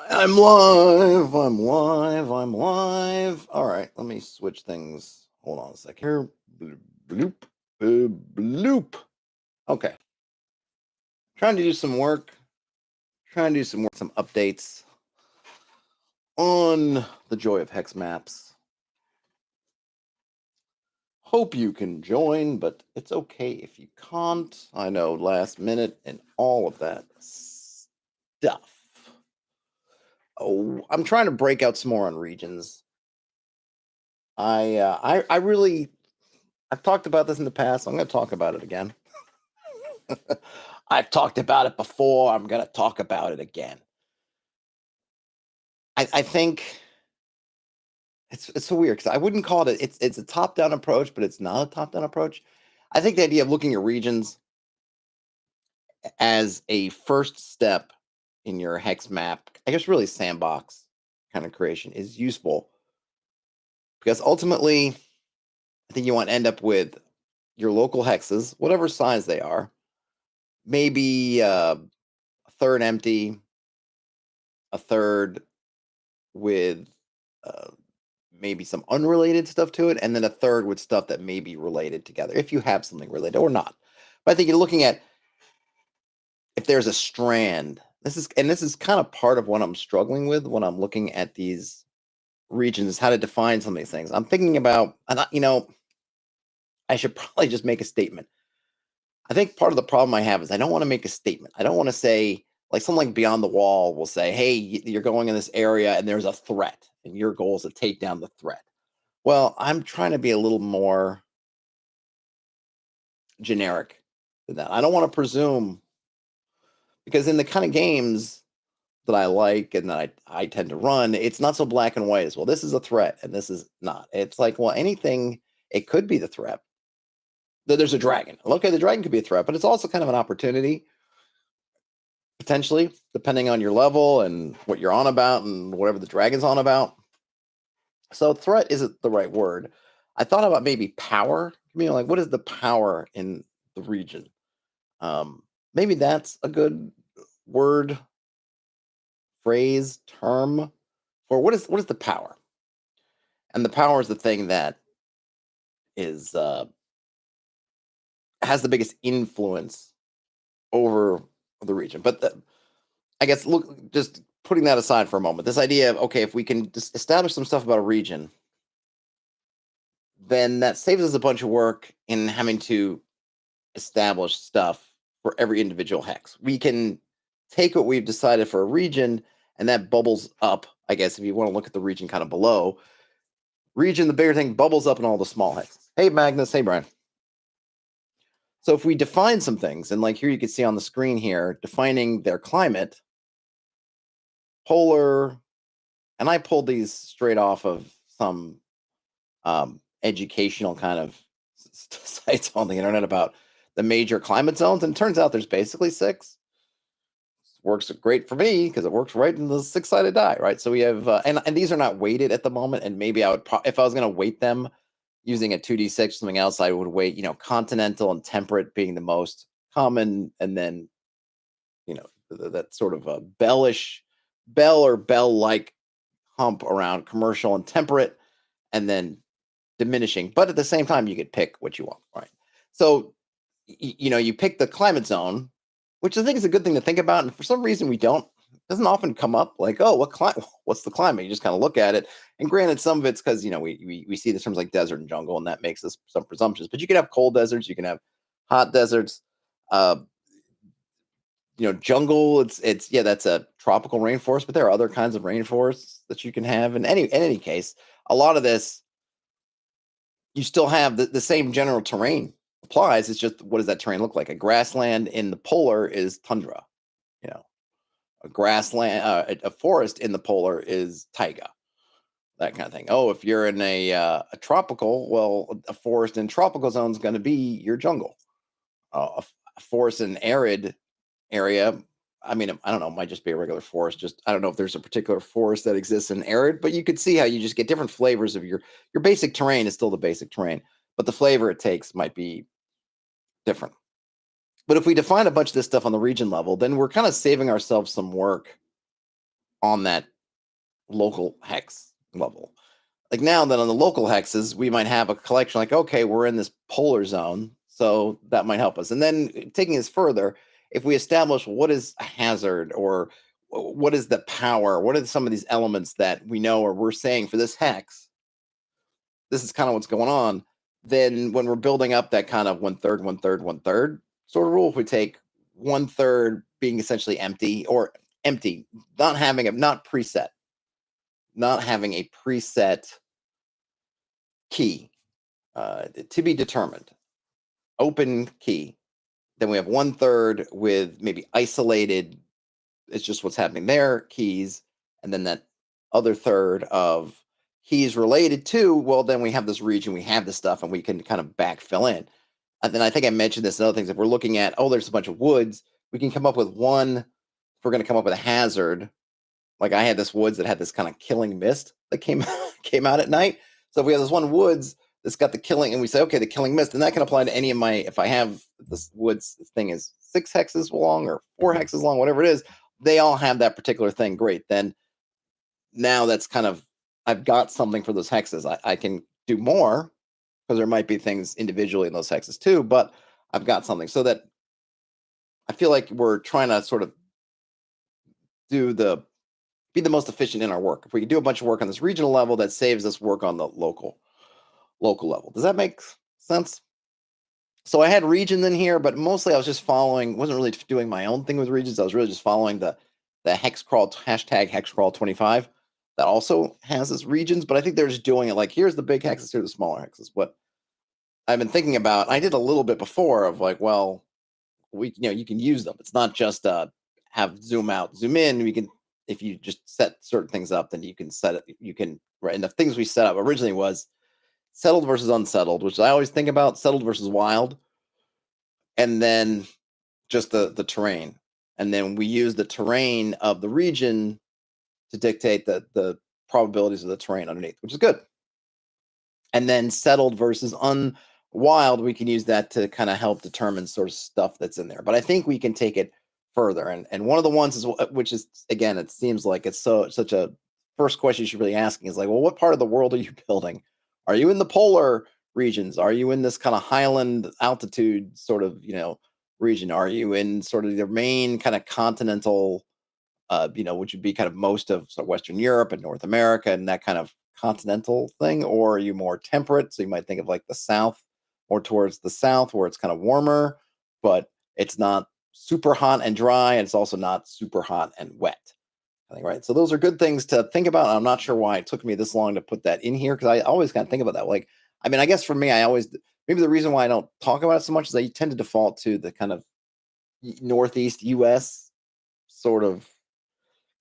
I'm live. I'm live. I'm live. All right, let me switch things. Hold on a second here. Bloop. Bloop. Okay. Trying to do some work. Trying to do some updates on the Joy of Hex Maps. Hope you can join, but it's okay if you can't. I know last minute and all of that stuff. Oh, I'm trying to break out some more on regions. I really I've talked about this in the past. I'm going to talk about it again. I've talked about it before. I'm going to talk about it again. I think it's so weird because I wouldn't call it. It's a top down approach, but it's not a top down approach. I think the idea of looking at regions as a first step in your hex map, I guess really sandbox kind of creation, is useful because ultimately, I think you want to end up with your local hexes, whatever size they are, maybe a third empty, a third with uh, maybe some unrelated stuff to it, and then a third with stuff that may be related together, if you have something related or not. But I think you're looking at if there's a strand. This is kind of part of what I'm struggling with when I'm looking at these regions, how to define some of these things. I'm thinking about, and I should probably just make a statement. I think part of the problem I have is I don't want to make a statement. I don't want to say, like something like Beyond the Wall will say, hey, you're going in this area and there's a threat, and your goal is to take down the threat. Well, I'm trying to be a little more generic than that. I don't want to presume, because in the kind of games that I like and that I tend to run, it's not so black and white as, well, this is a threat and this is not. It's like, well, anything, it could be the threat. There's a dragon. Okay, the dragon could be a threat, but it's also kind of an opportunity, potentially, depending on your level and what you're on about and whatever the dragon's on about. So threat isn't the right word. I thought about maybe power. Like, what is the power in the region? Maybe that's a good word, phrase, term for what is the power? And the power is the thing that is has the biggest influence over the region. But I guess, look, just putting that aside for a moment, this idea of, okay, if we can just establish some stuff about a region, then that saves us a bunch of work in having to establish stuff for every individual hex. We can take what we've decided for a region, and that bubbles up. I guess if you want to look at the region kind of below, region, the bigger thing bubbles up in all the small hexes. Hey, Magnus. Hey, Brian. So if we define some things, and like here you can see on the screen here, defining their climate, polar, and I pulled these straight off of some educational kind of sites on the internet about the major climate zones, and it turns out there's basically six. Works great for me because it works right in the six-sided die, right? So we have, and these are not weighted at the moment, and maybe I would, if I was going to weight them using a 2d6 or something else, I would weight, continental and temperate being the most common, and then, that sort of a bell or bell-like hump around commercial and temperate, and then diminishing. But at the same time, you could pick what you want, right? So, you pick the climate zone, which I think is a good thing to think about. And for some reason, we don't. It doesn't often come up like, oh, what's the climate? You just kind of look at it. And granted, some of it's because we see the terms like desert and jungle, and that makes us some presumptions. But you can have cold deserts, you can have hot deserts. Uh, jungle. It's yeah, that's a tropical rainforest, but there are other kinds of rainforests that you can have. In any case, a lot of this, you still have the same general terrain applies. It's just, what does that terrain look like? A grassland in the polar is tundra. You know, a grassland, a forest in the polar is taiga. That kind of thing. Oh, if you're in a tropical, well, a forest in tropical zone is going to be your jungle. A forest in arid area. I mean, I don't know. It might just be a regular forest. Just, I don't know if there's a particular forest that exists in arid, but you could see how you just get different flavors of your basic terrain is still the basic terrain, but the flavor it takes might be different. But if we define a bunch of this stuff on the region level, then we're kind of saving ourselves some work on that local hex level. Like now that on the local hexes, we might have a collection like, okay, we're in this polar zone, so that might help us. And then taking this further, if we establish what is a hazard or what is the power, what are some of these elements that we know or we're saying for this hex, this is kind of what's going on. Then when we're building up that kind of 1/3, 1/3, 1/3 sort of rule, if we take 1/3 being essentially empty or empty, not having a not having a preset key to be determined, open key. Then we have 1/3 with maybe isolated, it's just what's happening there, keys. And then that other third of keys related to, well, then we have this region, we have this stuff, and we can kind of backfill in. And then I think I mentioned this and other things. If we're looking at, oh, there's a bunch of woods, we can come up with one. If we're going to come up with a hazard, like I had this woods that had this kind of killing mist that came came out at night. So if we have this one woods that's got the killing, and we say, okay, the killing mist, and that can apply to any of my. If I have this woods thing is 6 hexes long or 4 hexes long, whatever it is, they all have that particular thing. Great. Then now that's kind of I've got something for those hexes. I can do more because there might be things individually in those hexes too, but I've got something so that I feel like we're trying to sort of do the be the most efficient in our work. If we can do a bunch of work on this regional level, that saves us work on the local level. Does that make sense? So I had regions in here, but mostly I was just following, wasn't really doing my own thing with regions. I was really just following the hex crawl hashtag hex crawl 25 that also has its regions, but I think they're just doing it like here's the big hexes, here's the smaller hexes. What I've been thinking about, I did a little bit before of like, well, you can use them. It's not just have zoom out, zoom in. We can if you just set certain things up, then you can set it. You can right. And the things we set up originally was settled versus unsettled, which I always think about settled versus wild, and then just the terrain. And then we use the terrain of the region to dictate the probabilities of the terrain underneath, which is good. And then settled versus unwild, we can use that to kind of help determine sort of stuff that's in there. But I think we can take it further. And one of the ones is which is again, it seems like it's such a first question you should really asking is like, well, what part of the world are you building? Are you in the polar regions? Are you in this kind of highland altitude sort of region? Are you in sort of the main kind of continental which would be kind of most of Western Europe and North America and that kind of continental thing? Or are you more temperate? So you might think of like the South, or towards the South where it's kind of warmer, but it's not super hot and dry. And it's also not super hot and wet. I think, right. So those are good things to think about. I'm not sure why it took me this long to put that in here because I always kind of think about that. Like, I mean, I guess for me, maybe the reason why I don't talk about it so much is I tend to default to the kind of Northeast US sort of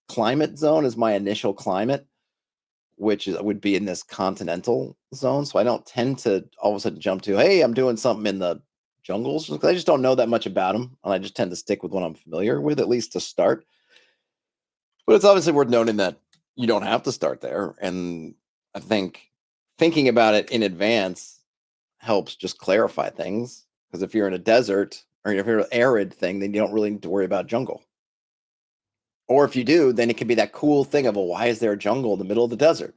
climate zone as my initial climate, which would be in this continental zone. So I don't tend to all of a sudden jump to, hey, I'm doing something in the jungles because I just don't know that much about them. And I just tend to stick with what I'm familiar with, at least to start. But it's obviously worth noting that you don't have to start there. And I think thinking about it in advance helps just clarify things. Because if you're in a desert or if you're an arid thing, then you don't really need to worry about jungle. Or if you do, then it could be that cool thing of, well, why is there a jungle in the middle of the desert?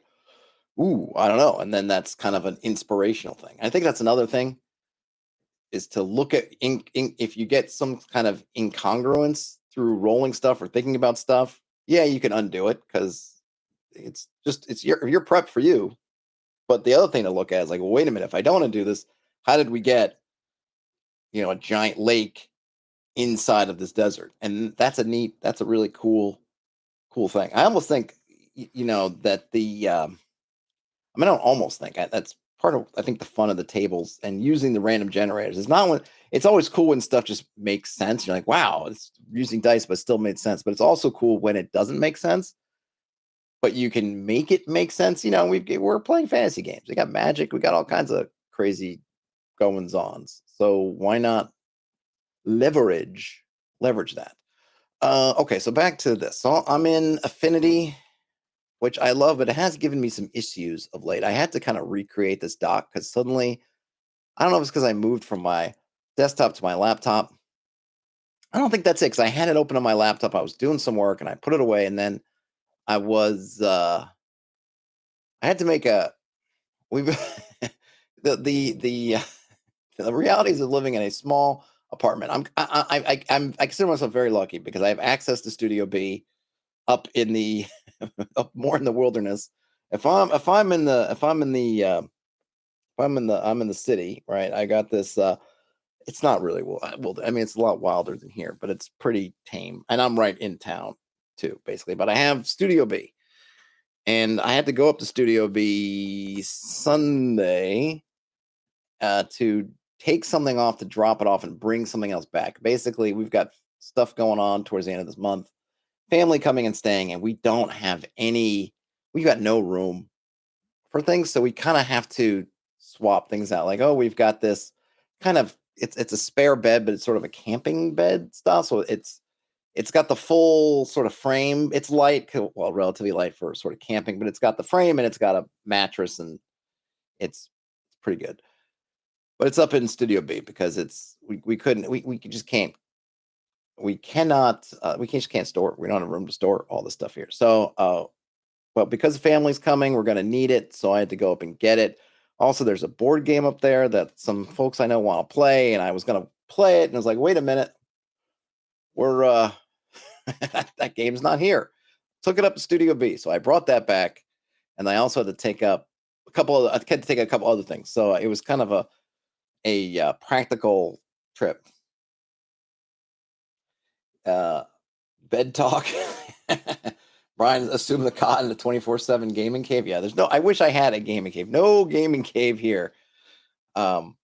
Ooh, I don't know. And then that's kind of an inspirational thing. I think that's another thing is to look at if you get some kind of incongruence through rolling stuff or thinking about stuff, yeah, you can undo it because it's your prep for you. But the other thing to look at is like, well, wait a minute, if I don't undo this, how did we get, a giant lake inside of this desert? And that's a really cool thing. I almost think, that I don't almost think that's part of, I think, the fun of the tables and using the random generators is not when it's always cool when stuff just makes sense. You're like, wow, it's using dice, but still made sense. But it's also cool when it doesn't make sense, but you can make it make sense. We're playing fantasy games. We got magic. We got all kinds of crazy goings ons. So why not leverage that? Okay, so back to this. So I'm in Affinity, which I love, but it has given me some issues of late. I had to kind of recreate this dock because suddenly, I don't know if it's because I moved from my desktop to my laptop. I don't think that's it because I had it open on my laptop. I was doing some work and I put it away, and then I was I had to make a we've the the realities of living in a small apartment. I consider myself very lucky because I have access to Studio B up in the up more in the wilderness. If I'm in the city, right? I got this it's not really I mean it's a lot wilder than here, but it's pretty tame. And I'm right in town too, basically. But I have Studio B. And I had to go up to Studio B Sunday to take something off, to drop it off and bring something else back. Basically, we've got stuff going on towards the end of this month, family coming and staying, and we don't have we've got no room for things. So we kind of have to swap things out. Like, oh, we've got this kind of it's a spare bed, but it's sort of a camping bed style. So it's got the full sort of frame. It's light, well, relatively light for sort of camping, but it's got the frame and it's got a mattress and it's pretty good. But it's up in Studio B because we couldn't we just can't we cannot just can't store it. We don't have room to store all the stuff here. So but because the family's coming, we're gonna need it. So I had to go up and get it. Also, there's a board game up there that some folks I know want to play, and I was gonna play it, and I was like, wait a minute, we're that game's not here. Took it up to Studio B, so I brought that back, and I also had to take up I had to take a couple other things. So it was kind of a practical trip. Uh, Bed talk. Brian assumed the cot in a 24/7 gaming cave. Yeah, there's no. I wish I had a gaming cave. No gaming cave here. Um,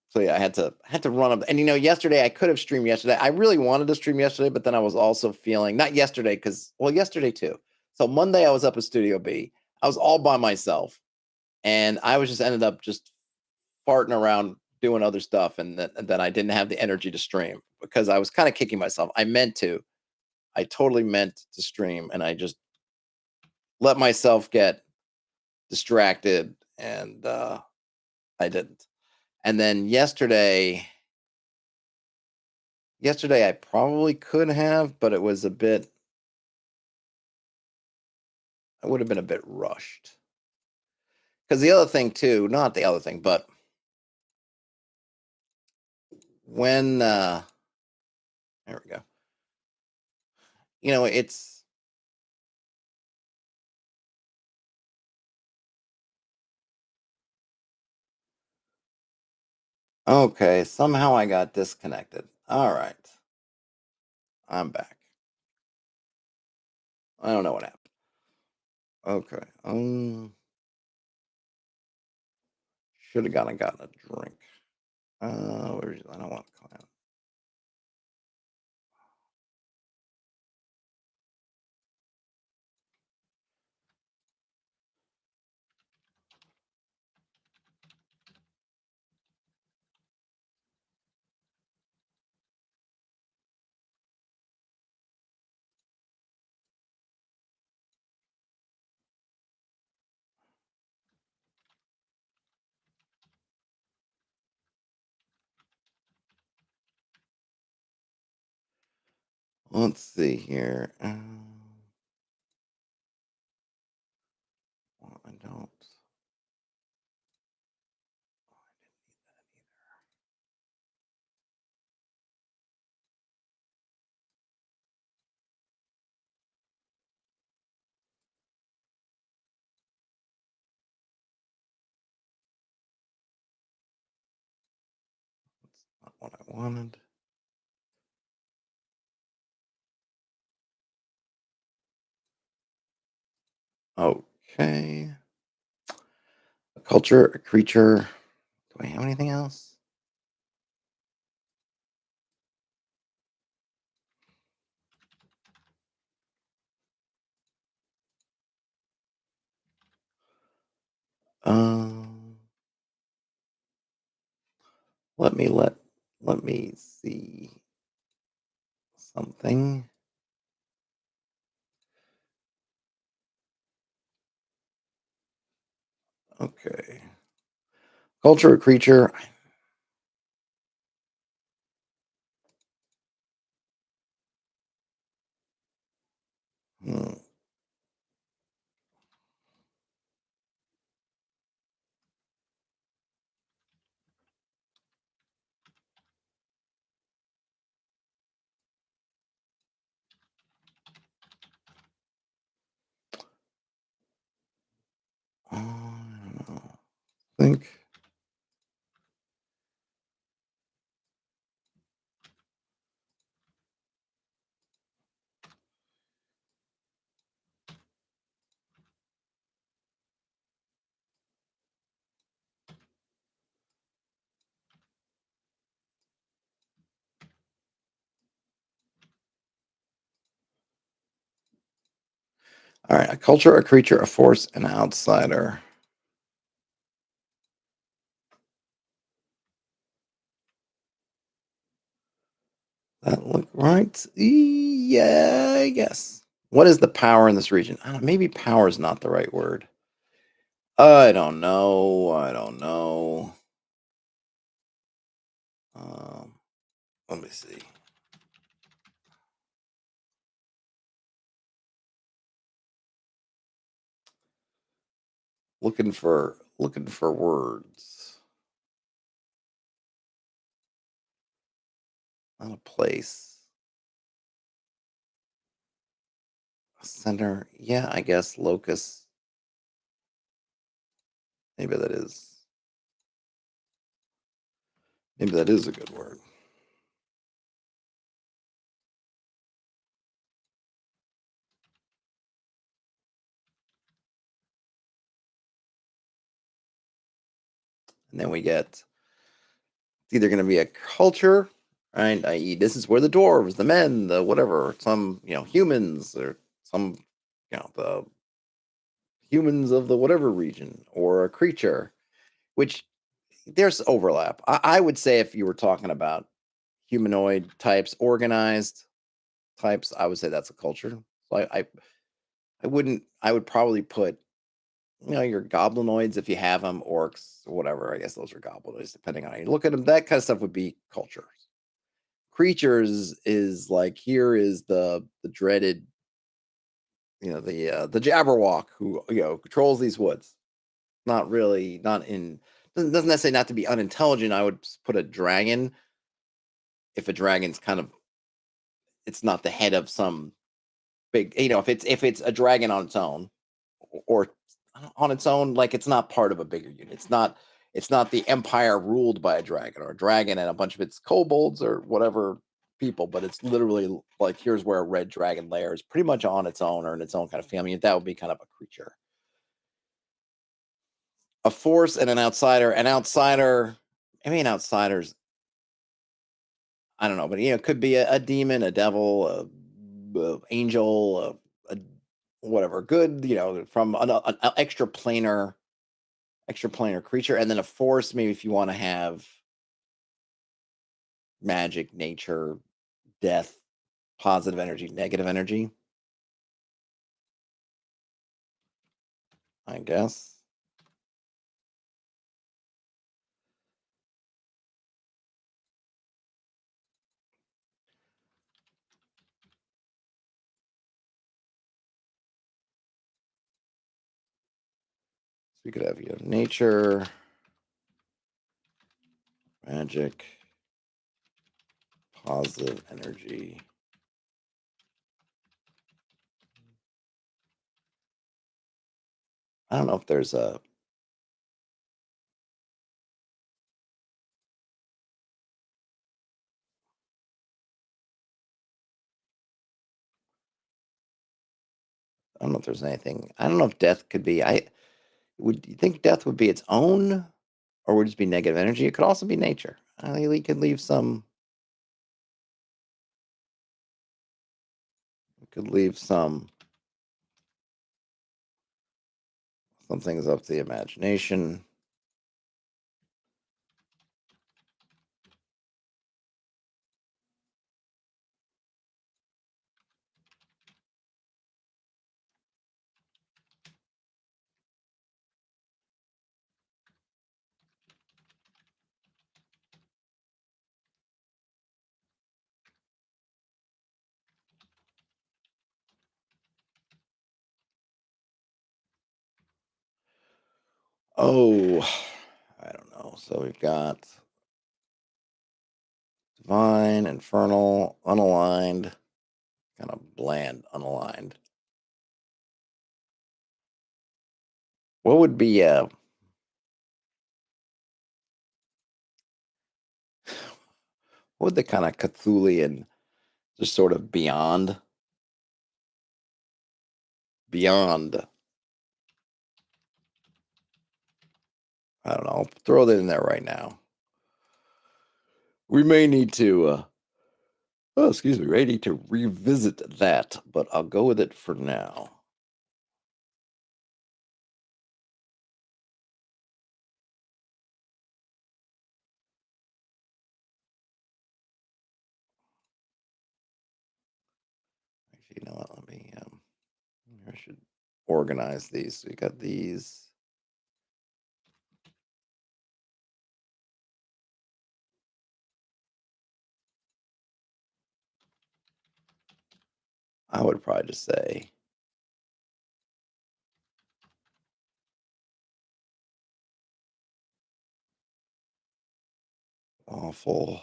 so yeah, I had to run up. And yesterday I could have streamed yesterday. I really wanted to stream yesterday, but then I was also feeling not yesterday because yesterday too. So Monday I was up at Studio B. I was all by myself, and I was just ended up just farting around doing other stuff, and then I didn't have the energy to stream because I was kind of kicking myself. I meant to. I totally meant to stream, and I just let myself get distracted, and I didn't. And then yesterday I probably could have, but it was a bit. I would have been a bit rushed because the other thing too, not the other thing, but when there we go. It's okay. Somehow I got disconnected. All right, I'm back. I don't know what happened. Okay. Should have gotten a drink. I don't want to climb. Let's see here. Well, I don't. Not what I wanted. Okay. A culture, a creature. Do I have anything else? Um, let me let me see something. Okay. Culture, a creature. Hmm. think. All right, a culture, a creature, a force, an outsider. That look right? Yeah, I guess. What is the power in this region? I don't, maybe power is not the right word. I don't know. I don't know. Um, Let me see. Looking for words. Not a place. A center. Yeah, I guess locus. Maybe that is. Maybe that is a good word. And then we get it's either going to be a culture, right? I.e., this is where the dwarves, the men, the whatever, some humans, or some the humans of the whatever region, or a creature, which there's overlap. I would say if you were talking about humanoid types, organized types, I would say that's a culture. So I wouldn't. I would probably put your goblinoids if you have them, orcs, whatever. I guess those are goblinoids, depending on how you look at them. That kind of stuff would be culture. Creatures is like here is the dreaded, the Jabberwock who controls these woods. Not really, not in doesn't necessarily not to be unintelligent. I would put a dragon if a dragon's kind of it's not the head of some big, if it's a dragon on its own, or on its own, like it's not part of a bigger unit. It's not the empire ruled by a dragon, or a dragon and a bunch of its kobolds or whatever people, but it's literally like here's where a red dragon lair is pretty much on its own or in its own kind of family. That would be kind of a creature. A force and an outsider. An outsider, I mean, outsiders, I don't know, but it could be a demon, a devil, a angel, a whatever, good, from an extra planar creature, and then a force. Maybe if you want to have magic, nature, death, positive energy, negative energy, I guess. So we could have nature, magic, positive energy. I don't know if there's a I don't know if there's anything. I don't know if death could be. I would you think death would be its own, or would it just be negative energy? It could also be nature. I think we could leave some. Could leave some things up to the imagination. Oh, I don't know. So we've got divine, infernal, unaligned, kind of bland, unaligned. What would be would the kind of Cthulhian, just sort of beyond. I don't know. I'll throw that in there right now. We may need to. Oh, excuse me. We may need to revisit that, but I'll go with it for now. Actually, you know what? Let me. I should organize these. So we got these. I would probably just say awful.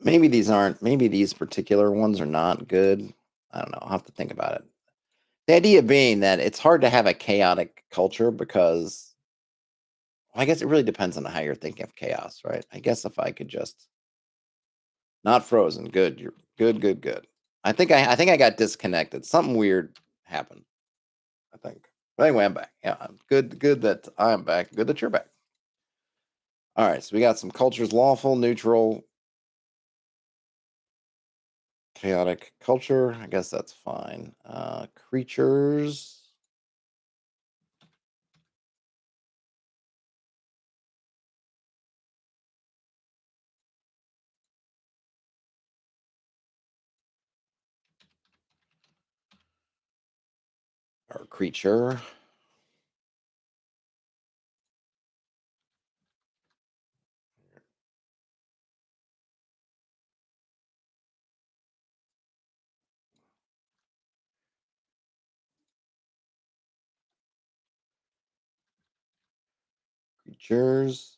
Maybe these aren't. Maybe these particular ones are not good. I don't know. I'll have to think about it. The idea being that it's hard to have a chaotic culture because I guess it really depends on how you're thinking of chaos, right? I guess if I could just not frozen, good, you're good, good, good. I think I got disconnected. Something weird happened, I think. But anyway, I'm back. Yeah, I'm good that I'm back. Good that you're back. All right, so we got some cultures: lawful, neutral, chaotic culture. I guess that's fine. Creatures. Or creature. Creatures.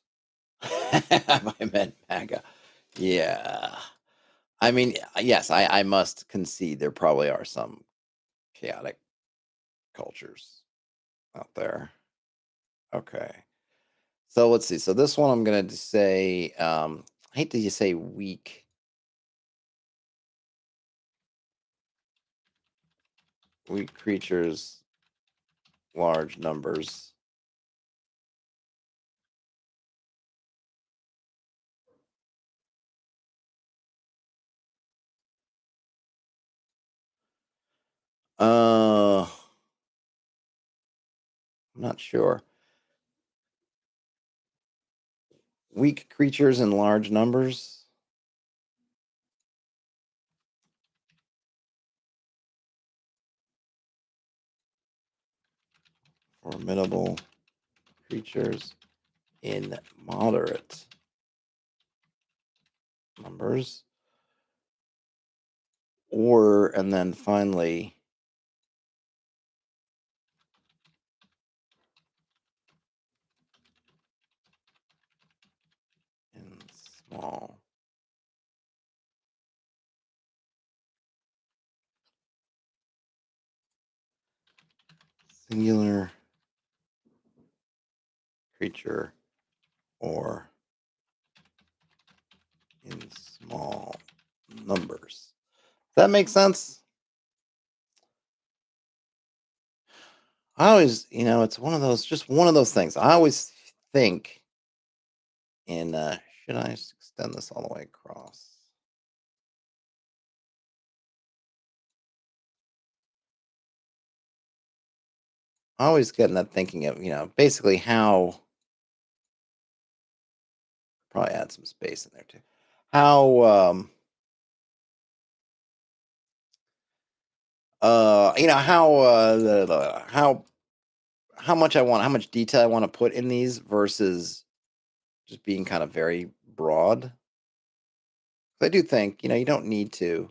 I meant MAGA. Yeah. I mean, yes, I must concede there probably are some chaotic cultures out there. Okay. So let's see. So this one I'm going to say, I hate to say weak creatures, large numbers. I'm not sure. Weak creatures in large numbers. Formidable creatures in moderate numbers. Or, and then finally, in small. Singular creature or in small numbers. Does that make sense? I always, it's one of those, just one of those things. I always think in, should I extend this all the way across? I always get in that thinking of, basically how, probably add some space in there too. How, how, how much how much detail I want to put in these versus just being kind of very broad. I do think, you don't need to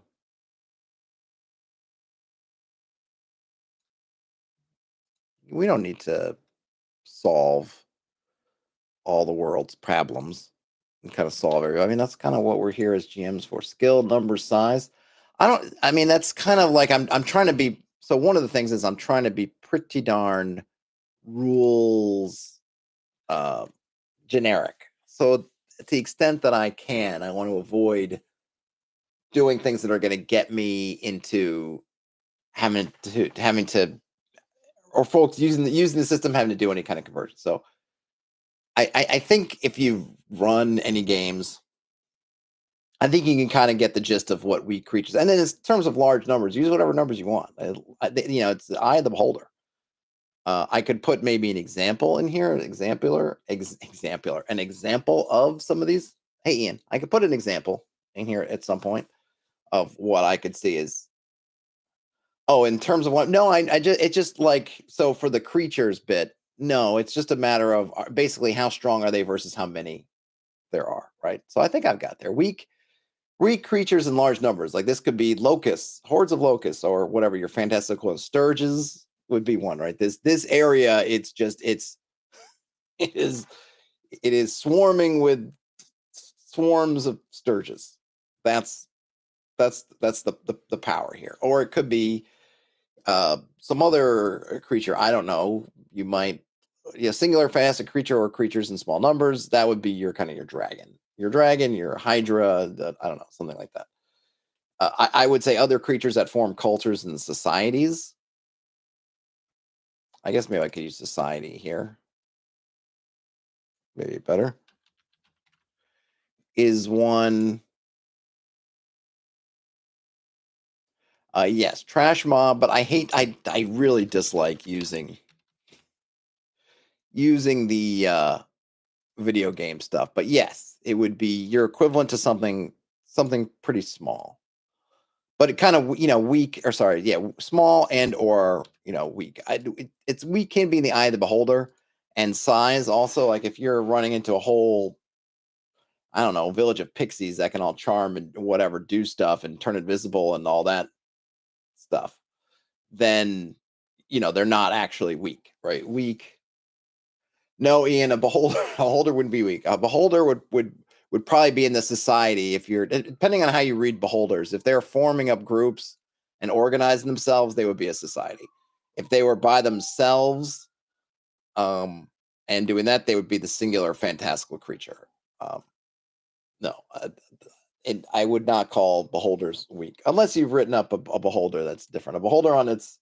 we don't need to solve all the world's problems and kind of solve it. I mean, that's kind of what we're here as GMs for. Skill, number, size. I mean, that's kind of like I'm trying to be. So one of the things is I'm trying to be pretty darn rules uh generic. So to the extent that I can, I want to avoid doing things that are going to get me into having to or folks using the system having to do any kind of conversion. So I think if you run any games, I think you can kind of get the gist of what weak creatures. And then in terms of large numbers, use whatever numbers you want. It's the eye of the beholder. I could put maybe an example in here, an example of some of these. Hey, Ian, I could put an example in here at some point of what I could see is. Oh, in terms of what? No, I just it's just like so for the creatures bit. No, it's just a matter of basically how strong are they versus how many there are, right? So I think I've got there. Weak creatures in large numbers. Like this could be locusts, hordes of locusts, or whatever your fantastical sturges would be one, right? This area, it is it is swarming with swarms of sturges. That's that's the power here. Or it could be some other creature. I don't know. You might singular fantastic creature or creatures in small numbers. That would be your kind of your dragon, your hydra. I don't know, something like that. I would say other creatures that form cultures and societies. I guess maybe I could use society here. Maybe better is one. Yes, trash mob, but I really dislike using the video game stuff. But yes, it would be your equivalent to something pretty small. But it kind of weak or sorry, yeah, small and or weak. It's weak can be in the eye of the beholder, and size also. Like if you're running into a whole, I don't know, village of pixies that can all charm and whatever, do stuff and turn invisible and all that stuff, then they're not actually weak, right? Weak. No, Ian, a beholder, a beholder wouldn't be weak. A beholder would probably be in the society if you're depending on how you read beholders. If they're forming up groups and organizing themselves, they would be a society. If they were by themselves, and doing that, they would be the singular fantastical creature. No, I would not call beholders weak unless you've written up a beholder that's different. A beholder on its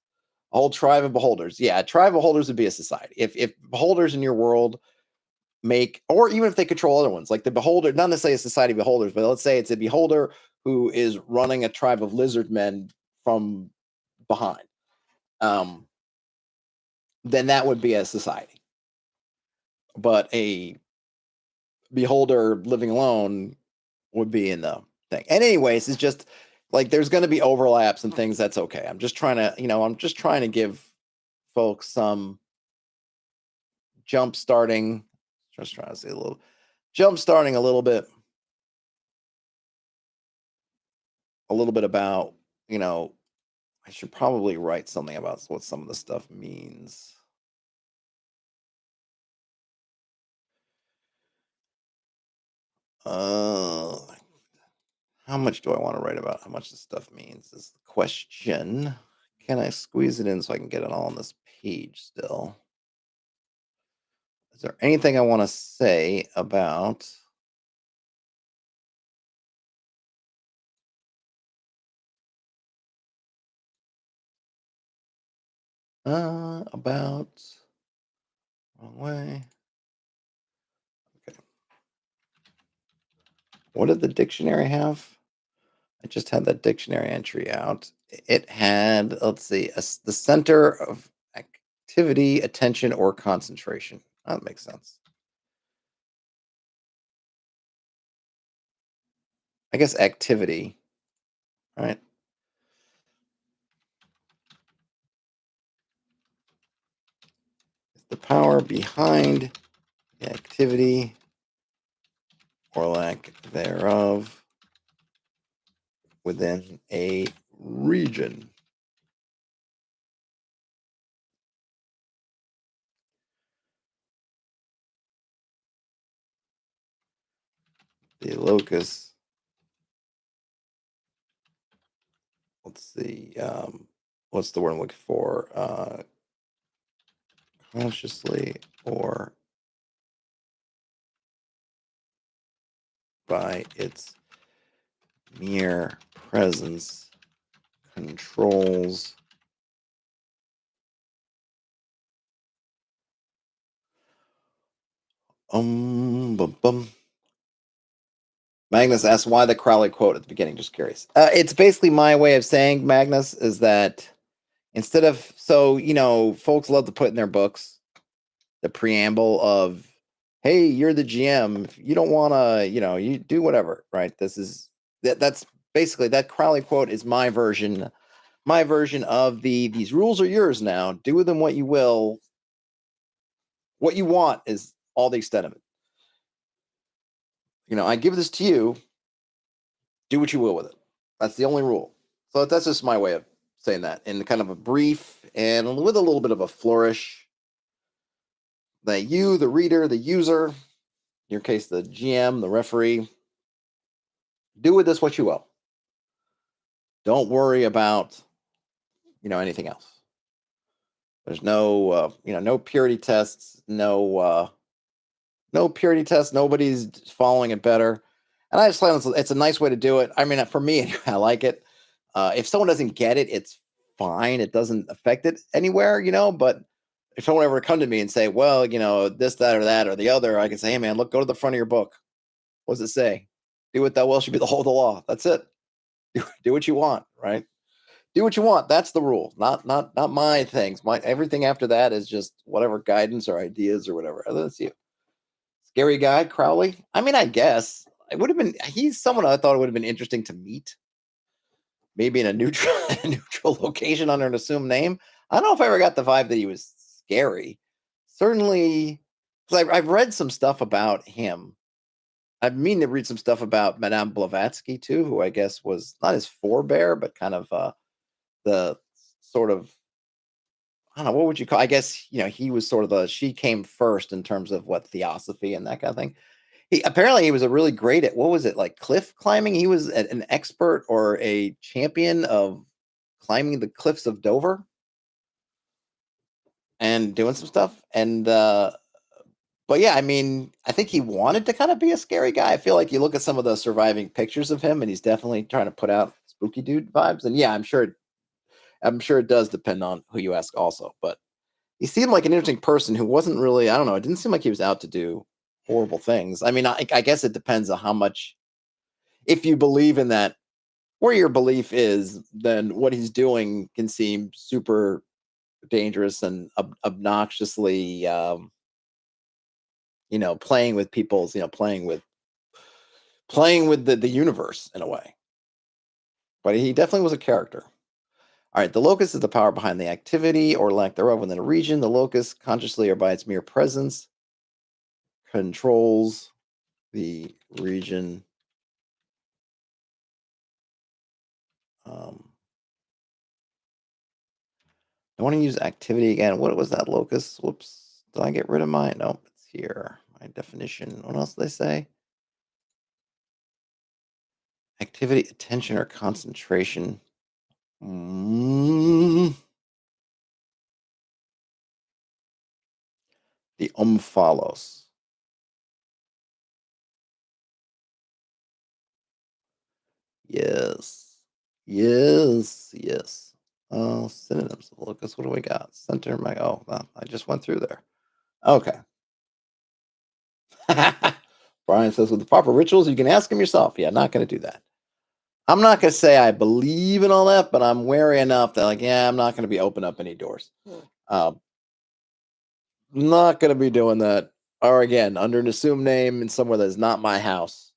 a whole tribe of beholders. Yeah, a tribe of beholders would be a society. If beholders in your world make, or even if they control other ones, like the beholder, not necessarily a society of beholders, but let's say it's a beholder who is running a tribe of lizard men from behind, um, then that would be a society. But a beholder living alone would be in the thing. And anyways, it's just like there's going to be overlaps and things. That's okay. I'm just trying to give folks some jump starting. Just trying to say a little jump starting a little bit about I should probably write something about what some of the stuff means. Uh, how much do I want to write about how much this stuff means is the question. Can I squeeze it in so I can get it all on this page still? Is there anything I want to say about about wrong way? Okay. What did the dictionary have? I just had that dictionary entry out. It had, let's see, the center of activity, attention, or concentration. That makes sense. I guess activity, right? It's the power behind the activity or lack thereof within a region. The locus. Let's see. What's the word I'm looking for? Consciously or by its mere presence controls bum, bum. Magnus asks why the Crowley quote at the beginning. Just curious. It's basically my way of saying, Magnus, is that instead of, so, folks love to put in their books the preamble of, hey, you're the GM. If you don't want to, you do whatever, right? That's basically, that Crowley quote is my version of these rules are yours now. Do with them what you will. What you want is all the extent of it. I give this to you. Do what you will with it. That's the only rule. So that's just my way of saying that in kind of a brief and with a little bit of a flourish. That you, the reader, the user, in your case, the GM, the referee, do with this what you will. Don't worry about, anything else. There's no, no purity tests, no purity tests. Nobody's following it better. And I just find it's a nice way to do it. I mean, for me, I like it. If someone doesn't get it, it's fine. It doesn't affect it anywhere, but if someone ever come to me and say, well, this, that, or the other, I can say, hey, man, look, go to the front of your book. What does it say? Do what thou wilt should be the whole of the law. That's it. Do what you want, right? Do what you want. That's the rule. Not my things. Everything after that is just whatever guidance or ideas or whatever. That's you. Scary guy, Crowley. I mean, I guess it would have been. He's someone I thought it would have been interesting to meet. Maybe in a neutral location under an assumed name. I don't know if I ever got the vibe that he was scary. Certainly, because I've read some stuff about him. I mean to read some stuff about Madame Blavatsky too, who I guess was not his forebear, but kind of the sort of, I don't know, what would you call? I guess he was sort of she came first in terms of what theosophy and that kind of thing. He was a really great at, what was it, like cliff climbing? He was an expert or a champion of climbing the cliffs of Dover and doing some stuff. And but yeah, I mean, I think he wanted to kind of be a scary guy. I feel like you look at some of the surviving pictures of him, and he's definitely trying to put out spooky dude vibes. And yeah, I'm sure it does depend on who you ask, also. But he seemed like an interesting person who wasn't really, I don't know, it didn't seem like he was out to do horrible things. I mean, I guess it depends on how much, if you believe in that, where your belief is, then what he's doing can seem super dangerous and obnoxiously, playing with people's, playing with the universe in a way. But he definitely was a character. All right, the locus is the power behind the activity or lack thereof within a region. The locus, consciously or by its mere presence, controls the region. I want to use activity again. What was that locus? Whoops. Did I get rid of mine? Nope, it's here. My definition. What else did they say? Activity, attention, or concentration. The omphalos. Yes. Yes. Oh, synonyms of locus. What do we got? Center, well, I just went through there. Okay. Brian says, with the proper rituals, you can ask him yourself. Yeah, not going to do that. I'm not going to say I believe in all that, but I'm wary enough that, I'm not going to be open up any doors. Not going to be doing that. Or again, under an assumed name in somewhere that is not my house.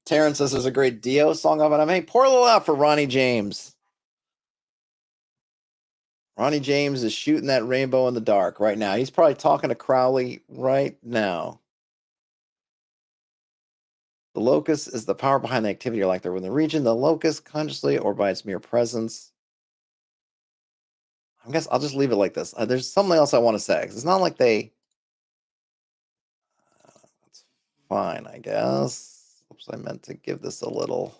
Terrence says there's a great Dio song of it. Hey, pour a little out for Ronnie James. Ronnie James is shooting that rainbow in the dark right now. He's probably talking to Crowley right now. The locus is the power behind the activity or like there within the region. The locus, consciously or by its mere presence. I guess I'll just leave it like this. There's something else I want to say. It's not like they fine, I guess. Oops, I meant to give this a little.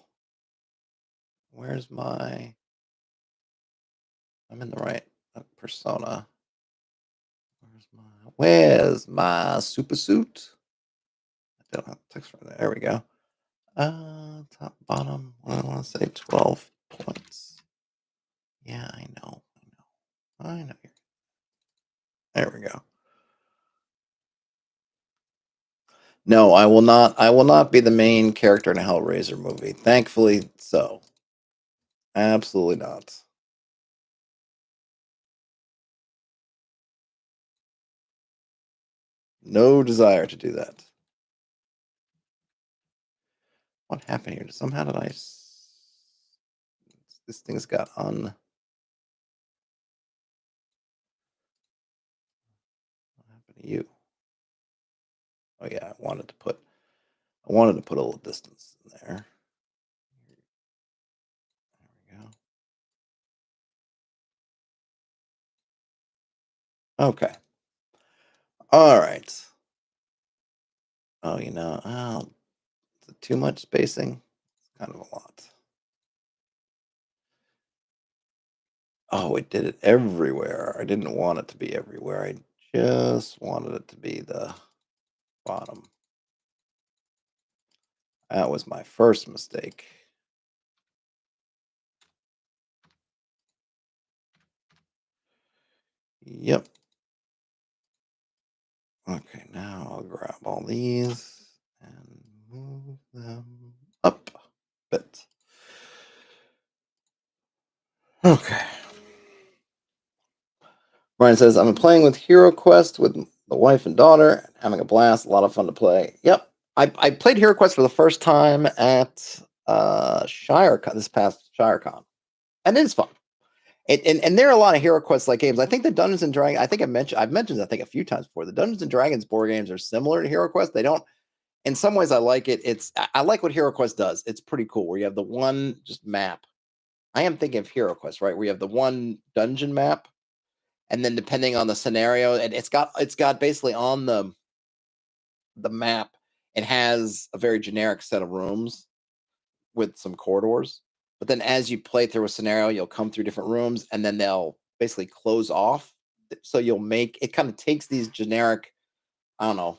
Where's my? I'm in the right persona. Where's my super suit? I don't have text right there. There we go. Top, bottom. I want to say 12 points. Yeah, I know. I know. There we go. No, I will not. I will not be the main character in a Hellraiser movie. Thankfully, so. Absolutely not. No desire to do that. What happened here? Somehow did I? This thing's got on. What happened to you? Oh yeah, I wanted to put. I wanted to put a little distance in there. There we go. Okay. All right. Oh, is it too much spacing? It's kind of a lot. Oh, it did it everywhere. I didn't want it to be everywhere. I just wanted it to be the bottom. That was my first mistake. Yep. Okay, now I'll grab all these and move them up a bit. Okay. Brian says, I'm playing with Hero Quest with the wife and daughter, having a blast, a lot of fun to play. Yep. I played Hero Quest for the first time at ShireCon, this past ShireCon. And it's fun. And there are a lot of Hero Quest like games. I think the Dungeons and Dragons, I've mentioned I think a few times before. The Dungeons and Dragons board games are similar to Hero Quest. They don't in some ways I like it. I like what Hero Quest does. It's pretty cool where you have the one just map. I am thinking of Hero Quest, right? Where you have the one dungeon map, and then depending on the scenario, and it's got basically on the map, it has a very generic set of rooms with some corridors. But then as you play through a scenario, you'll come through different rooms and then they'll basically close off. So you'll make it kind of takes these generic, I don't know,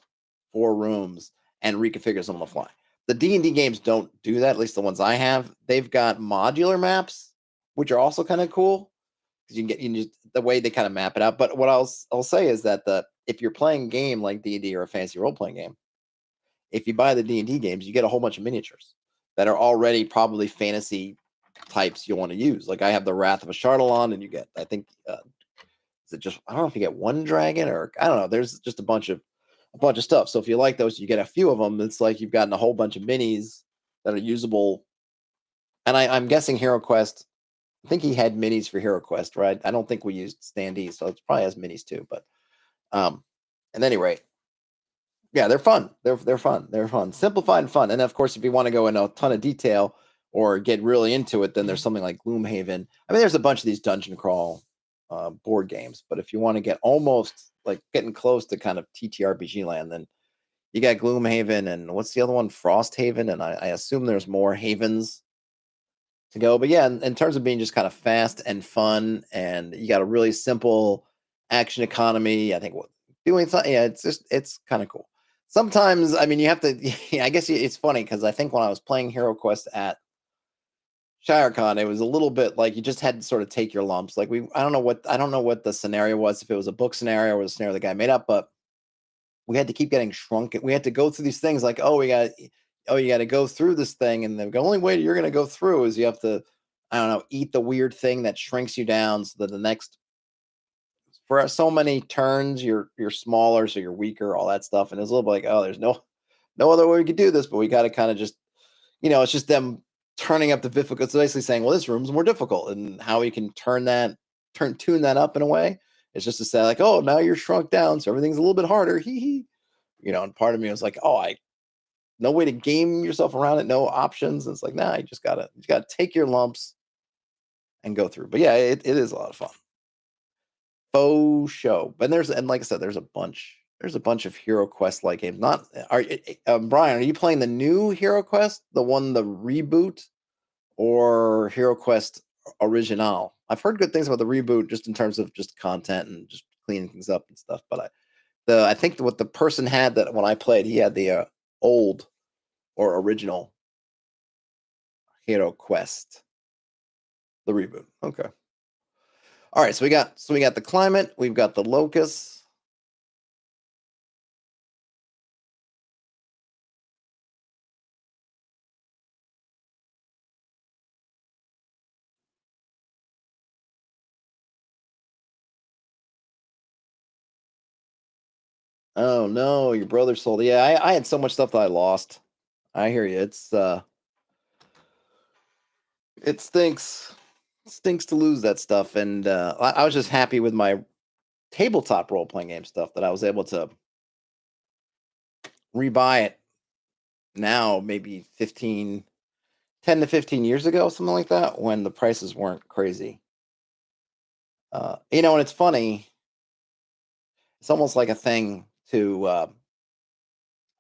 4 rooms and reconfigures them on the fly. The D&D games don't do that, at least the ones I have. They've got modular maps, which are also kind of cool because the way they kind of map it out. But what I'll say is that the if you're playing a game like D&D or a fantasy role playing game, if you buy the D&D games, you get a whole bunch of miniatures that are already probably fantasy types you want to use. Like I have the Wrath of a Chardalon, and you get I think is it just I don't know if you get one dragon or I don't know. There's just a bunch of stuff. So if you like those, you get a few of them. It's like you've gotten a whole bunch of minis that are usable. And I'm guessing Hero Quest. I think he had minis for Hero Quest, right? I don't think we used standees, so it probably has minis too. But at any rate, yeah, they're fun. They're fun. They're fun. Simplified and fun. And of course, if you want to go into a ton of detail or get really into it, then there's something like Gloomhaven. I mean, there's a bunch of these dungeon crawl board games, but if you want to get almost like getting close to kind of TTRPG land, then you got Gloomhaven and what's the other one? Frosthaven, and I assume there's more havens to go. But yeah, in terms of being just kind of fast and fun, and you got a really simple action economy. I think what doing something, yeah, it's kind of cool. Sometimes, I mean, you have to. I guess it's funny because I think when I was playing Hero Quest at ShireCon, it was a little bit like you just had to sort of take your lumps. Like I don't know what the scenario was, if it was a book scenario or the scenario the guy made up, but we had to keep getting shrunken. We had to go through these things like, you got to go through this thing, and the only way you're going to go through is you have to, I don't know, eat the weird thing that shrinks you down so that the next for so many turns you're smaller, so you're weaker, all that stuff. And it's a little bit like, oh, there's no other way we could do this, but we got to kind of just, it's just them turning up the difficulty. So basically saying, well, this room's more difficult, and how we can tune that up in a way. It's just to say like, oh, now you're shrunk down, so everything's a little bit harder. Hee hee. And part of me was like, oh, I no way to game yourself around it, no options. And it's like, nah, you gotta take your lumps and go through. But yeah, it is a lot of fun. Faux show. And like I said, there's a bunch. There's a bunch of Hero Quest like games. Not are Brian? Are you playing the new Hero Quest, the reboot, or Hero Quest original? I've heard good things about the reboot, just in terms of just content and just cleaning things up and stuff. But I think what the person had, that when I played, he had the old or original Hero Quest, the reboot. Okay. All right. So we got the climate. We've got the locusts. Oh no, your brother sold. Yeah, I had so much stuff that I lost. I hear you. It stinks. It stinks to lose that stuff. And I was just happy with my tabletop role playing game stuff that I was able to rebuy it now, maybe 10 to 15 years ago, something like that, when the prices weren't crazy. And it's funny. It's almost like a thing to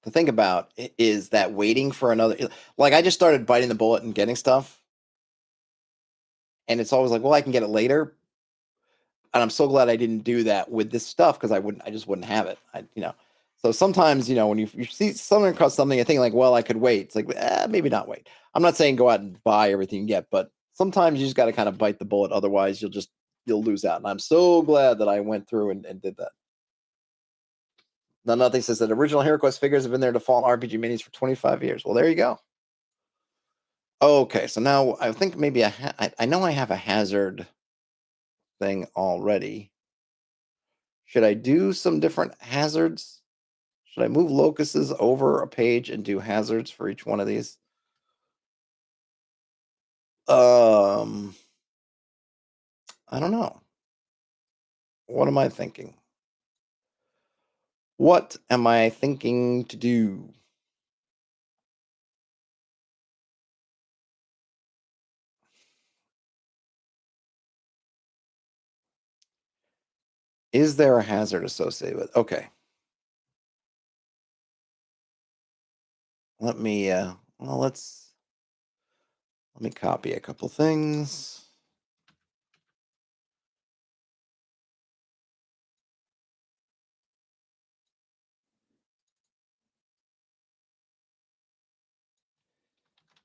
think about, is that waiting for another, like, I just started biting the bullet and getting stuff, and it's always like, well, I can get it later. And I'm so glad I didn't do that with this stuff, because I just wouldn't have it. So sometimes, when you see something across something, I think like, well, I could wait. It's like, maybe not wait. I'm not saying go out and buy everything you get, but sometimes you just got to kind of bite the bullet. Otherwise, you'll lose out. And I'm so glad that I went through and did that. Now, nothing says that original Hero Quest figures have been their default RPG minis for 25 years. Well, there you go. Okay, so now I think maybe I know I have a hazard thing already. Should I do some different hazards? Should I move locusts over a page and do hazards for each one of these? Um, I don't know. What am I thinking? What am I thinking to do? Is there a hazard associated with? Okay, let me. Well, let me copy a couple things.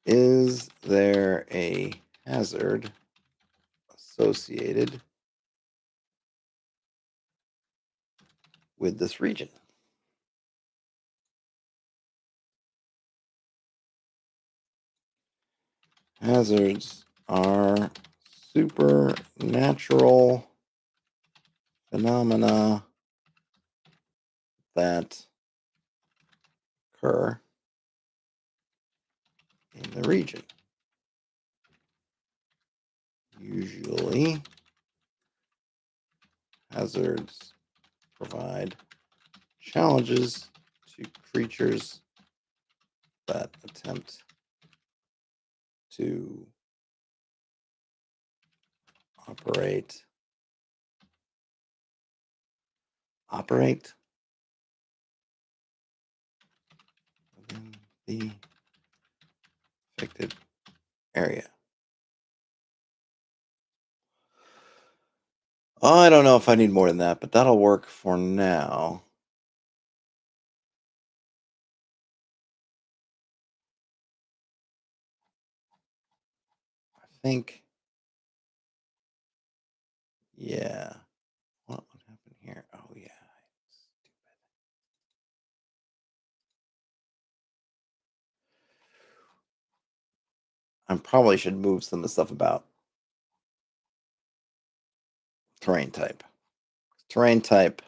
Is there a hazard associated with this region? Hazards are supernatural phenomena that occur in the region. Usually, hazards provide challenges to creatures that attempt to operate within the affected area. I don't know if I need more than that, but that'll work for now. I think, yeah. What would happen here? Oh, yeah. I probably should move some of the stuff about terrain type. Terrain type.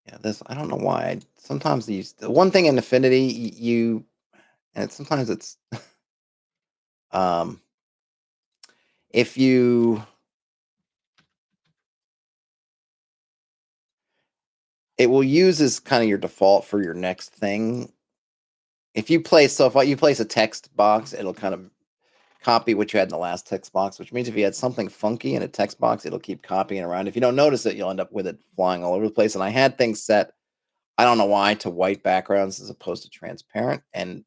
Yeah, this, I don't know why. Sometimes the one thing in Affinity, and sometimes it's, um, if you it will use as kind of your default for your next thing. If you place a text box, it'll kind of copy what you had in the last text box, which means if you had something funky in a text box, it'll keep copying around. If you don't notice it, you'll end up with it flying all over the place. And I had things set, I don't know why, to white backgrounds as opposed to transparent. And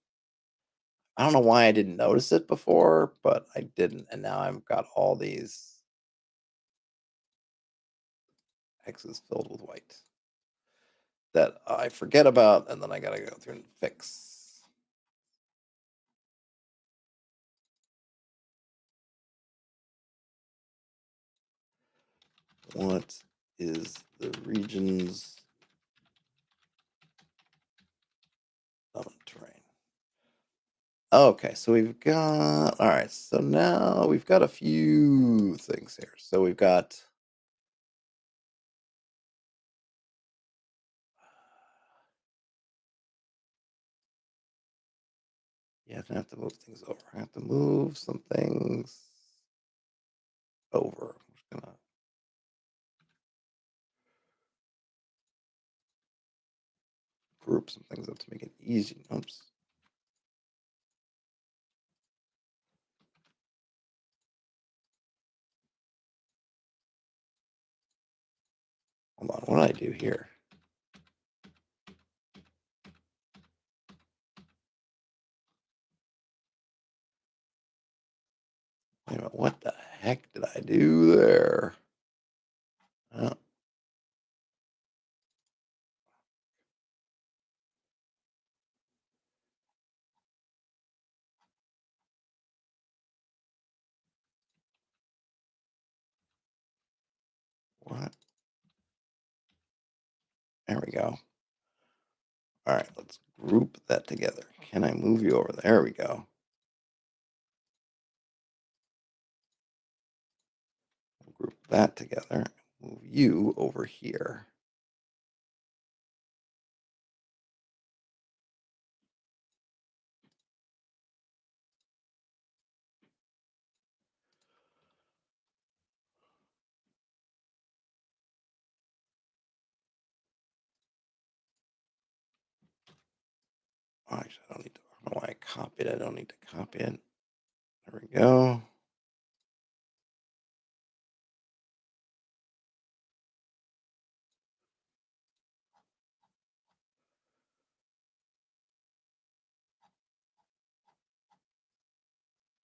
I don't know why I didn't notice it before, but I didn't. And now I've got all these X's filled with white that I forget about, and then I gotta go through and fix. What is the region's terrain? Okay, so we've got, all right, so now we've got a few things here. So we've got, yeah, I have to move things over. I have to move some things over. I'm just gonna group some things up to make it easy. Oops. Hold on, what did I do here? Wait a minute, what the heck did I do there? What? There we go. All right, let's group that together. Can I move you over? There we go. We'll group that together. Move you over here. Oh, actually, I don't need to. I don't know why I copied it. I don't need to copy it. There we go.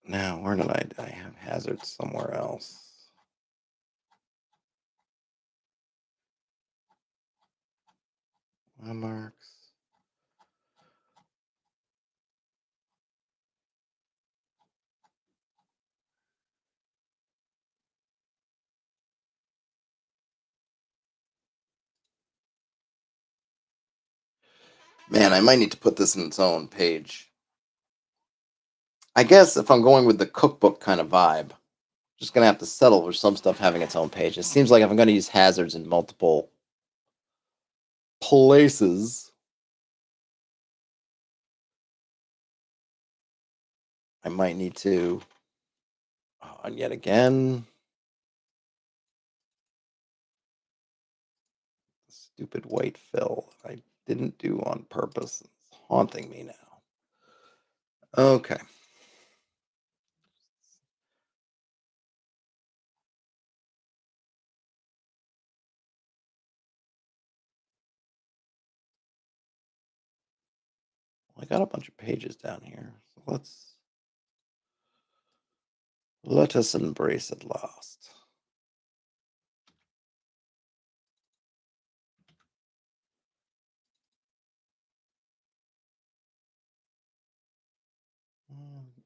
Now, where did I have hazards somewhere else? Landmarks. Man, I might need to put this in its own page. I guess if I'm going with the cookbook kind of vibe, just gonna have to settle for some stuff having its own page. It seems like if I'm gonna use hazards in multiple places, I might need to. Oh, and yet again, stupid white fill that I didn't do on purpose. It's haunting me now. Okay. Well, I got a bunch of pages down here. So let us embrace at last.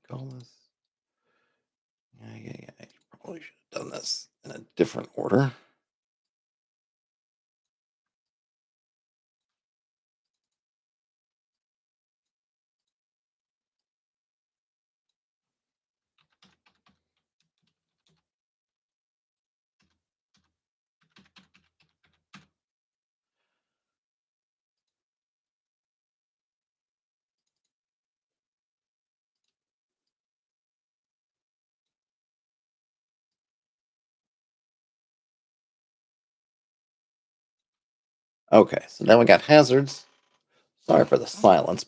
Call this. Yeah. I probably should have done this in a different order. Okay, so now we got hazards. Sorry for the silence.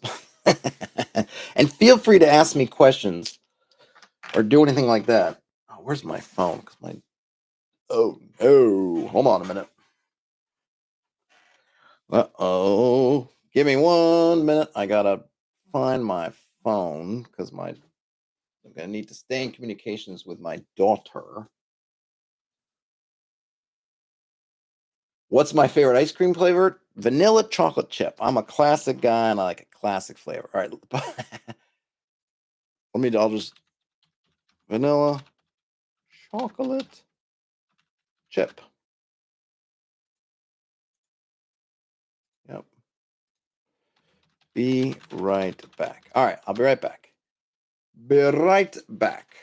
And feel free to ask me questions or do anything like that. Oh, where's my phone? 'Cause my oh no. Hold on a minute. Uh-oh. Give me 1 minute. I gotta find my phone because I'm gonna need to stay in communications with my daughter. What's my favorite ice cream flavor? Vanilla chocolate chip. I'm a classic guy and I like a classic flavor. All right. I'll just vanilla chocolate chip. Yep. Be right back. All right. I'll be right back. Be right back.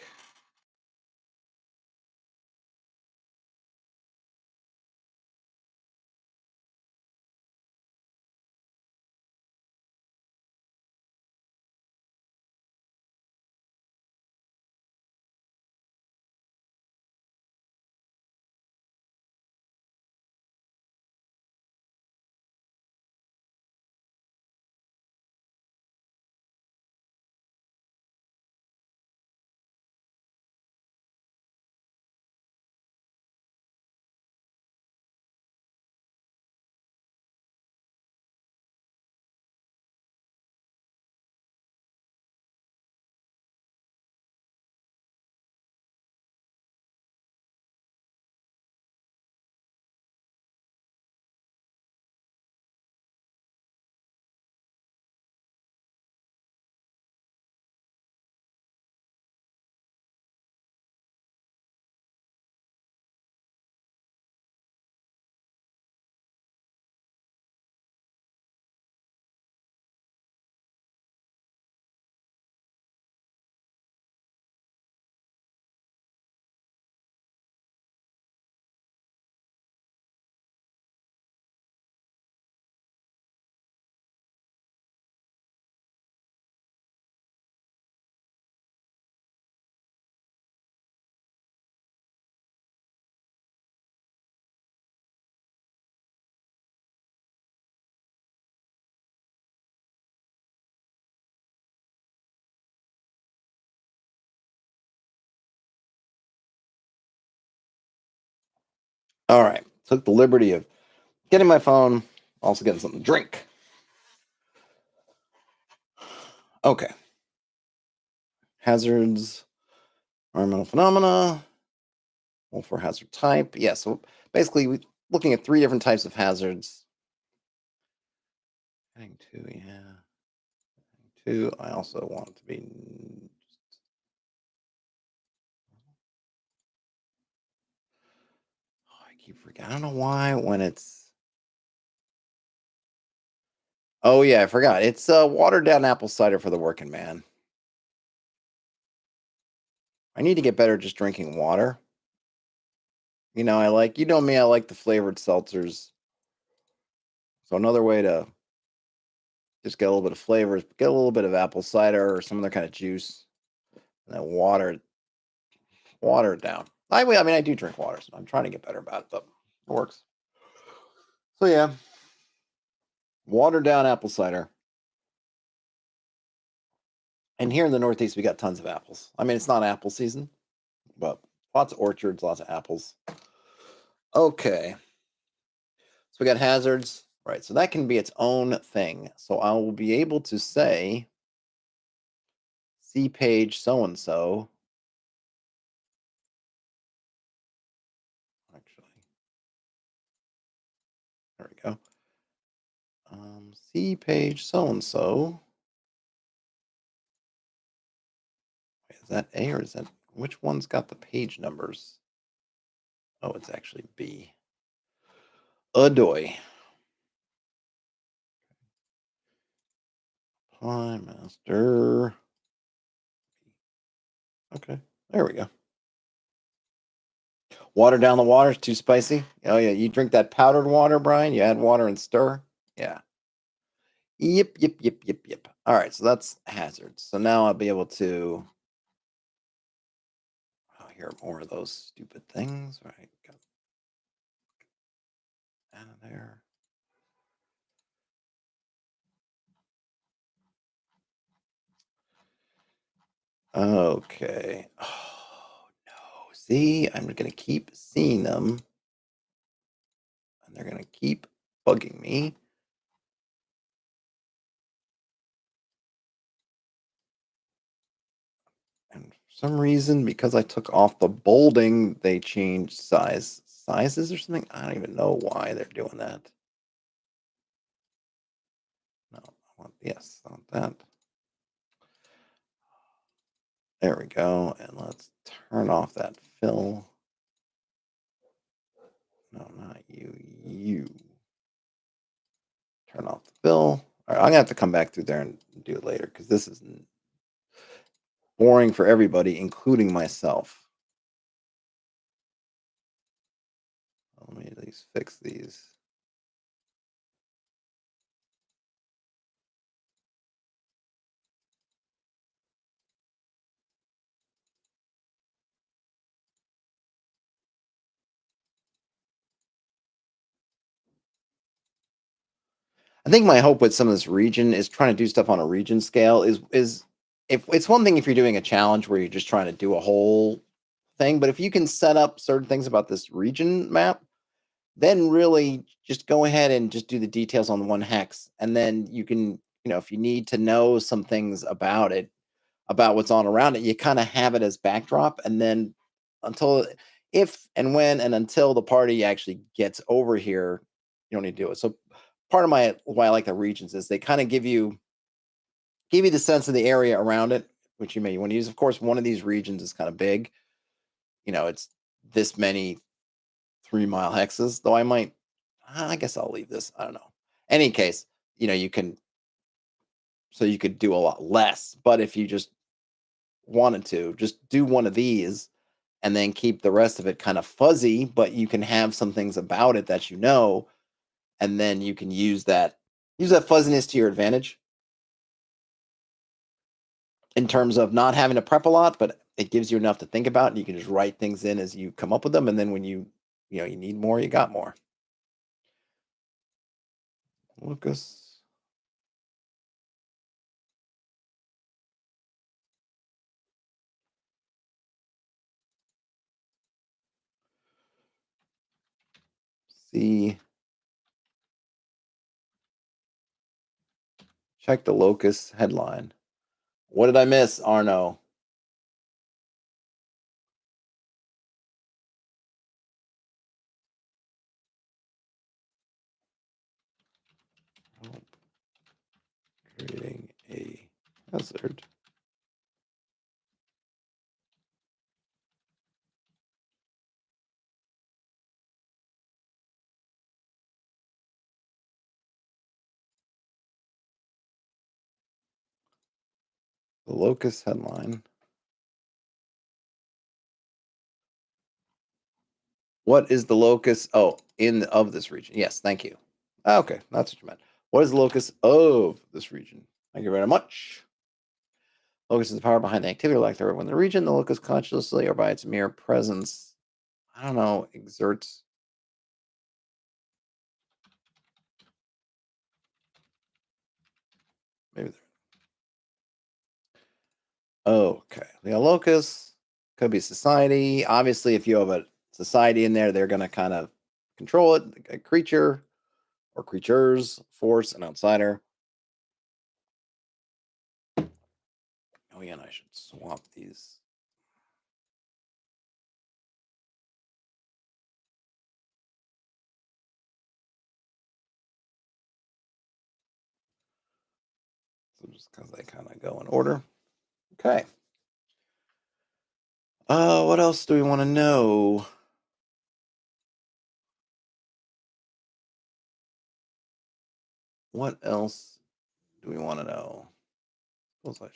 All right. Took the liberty of getting my phone, also getting something to drink. Okay. Hazards, environmental phenomena, for hazard type. Yeah, so basically we looking at three different types of hazards. Heading two, yeah. Two. I also want it to be. Oh, I keep forgetting. I don't know why when it's. Oh yeah, I forgot. It's watered down apple cider for the working man. I need to get better at just drinking water. I like, me, I like the flavored seltzers. So another way to just get a little bit of flavor is get a little bit of apple cider or some other kind of juice, and then water it down. I do drink water, so I'm trying to get better about it, but it works. So yeah, watered down apple cider. And here in the Northeast, we got tons of apples. I mean, it's not apple season, but lots of orchards, lots of apples. Okay, so we got hazards, right? So that can be its own thing. So I will be able to say, see page so and so. Actually, there we go. See page so and so. Is that A or is that which one's got the page numbers? Oh, it's actually B. Adoy. Apply master. Okay, there we go. Water down the water is too spicy. Oh yeah, you drink that powdered water, Brian. You add water and stir. Yeah. Yep, yep, yep, yep, yep. All right, so that's hazards. So now I'll be able to. Oh, hear more of those stupid things. All right, got out of there. Okay. Oh no. See, I'm gonna keep seeing them, and they're gonna keep bugging me. And for some reason, because I took off the bolding, they changed sizes or something. I don't even know why they're doing that. No, I want yes, I want that. There we go. And let's turn off that fill. No, not you. You turn off the fill. All right, I'm gonna have to come back through there and do it later because this is boring for everybody, including myself. Let me at least fix these. I think my hope with some of this region is trying to do stuff on a region scale is if it's one thing if you're doing a challenge where you're just trying to do a whole thing, but if you can set up certain things about this region map, then really just go ahead and just do the details on one hex, and then you can, if you need to know some things about it, about what's on around it, you kind of have it as backdrop, and then until if and when and until the party actually gets over here, you don't need to do it. So part of my why I like the regions is they kind of give you the sense of the area around it, which you may want to use. Of course, one of these regions is kind of big. It's this many 3 mile hexes, though I guess I'll leave this. I don't know. Any case, you can, so you could do a lot less. But if you just wanted to, just do one of these and then keep the rest of it kind of fuzzy, but you can have some things about it that and then you can use that fuzziness to your advantage in terms of not having to prep a lot, but it gives you enough to think about, and you can just write things in as you come up with them, and then when you need more, you got more. Lucas, see, check the locus headline. What did I miss, Arno? Creating a hazard. The locus headline. What is the locus? Oh, of this region. Yes, thank you. Okay, that's what you meant. What is the locus of this region? Thank you very much. Locus is the power behind the activity or lack thereof in the region. The locus consciously or by its mere presence, I don't know, exerts. Maybe. Okay. The locus could be society. Obviously, if you have a society in there, they're going to kind of control it. A creature or creatures, force, an outsider. Oh, yeah, and I should swap these. So just because they kind of go in order. Okay. What else do we want to know? What else do we want to know? Suppose I should.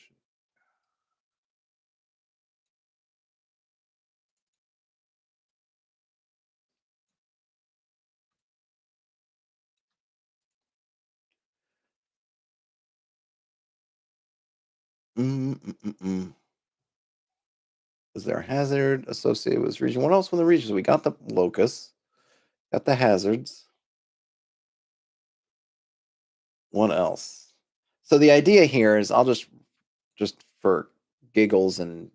Mm-mm-mm-mm. Is there a hazard associated with this region? What else from the regions? We got the locus, got the hazards. What else? So the idea here is I'll just for giggles and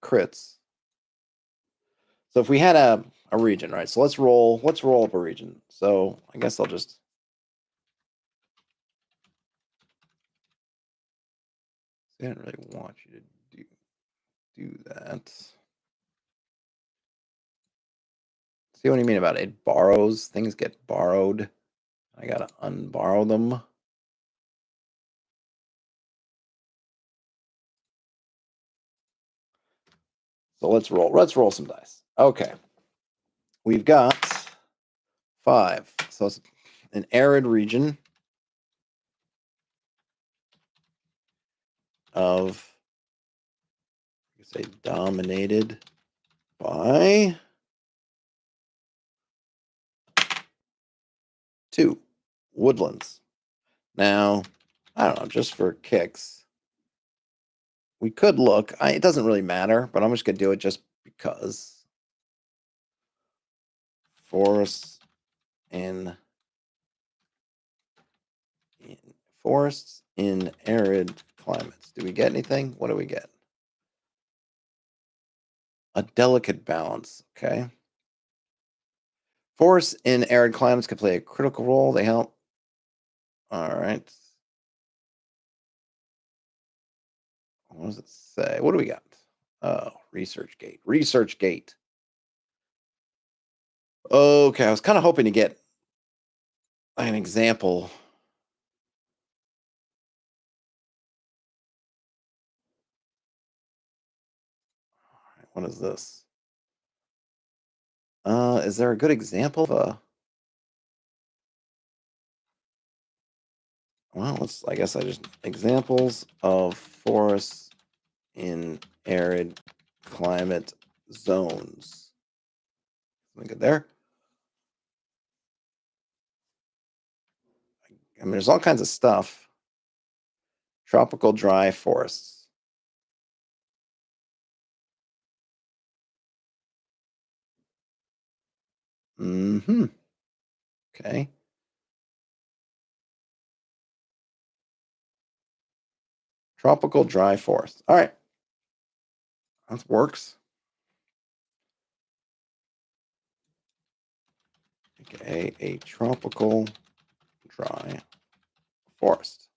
crits. So if we had a region, right? So let's roll up a region. So I guess I'll just I didn't really want you to do that. See what I mean about it? It borrows, things get borrowed. I gotta unborrow them. So let's roll some dice. Okay. We've got 5. So it's an arid region of, say, dominated by 2 woodlands. Now, I don't know, just for kicks, we could look. It doesn't really matter, but I'm just going to do it just because. Forests in arid climates. Do we get anything? What do we get? A delicate balance. Okay. Forests in arid climates can play a critical role. They help. All right. What does it say? What do we got? Oh, research gate. Research gate. Okay, I was kind of hoping to get an example. What is this? Is there a good example of a? Well, I guess I just examples of forests in arid climate zones. Something good there. I mean, there's all kinds of stuff. Tropical dry forests. Mm-hmm. Okay. Tropical dry forest. All right. That works. Okay, a tropical dry forest.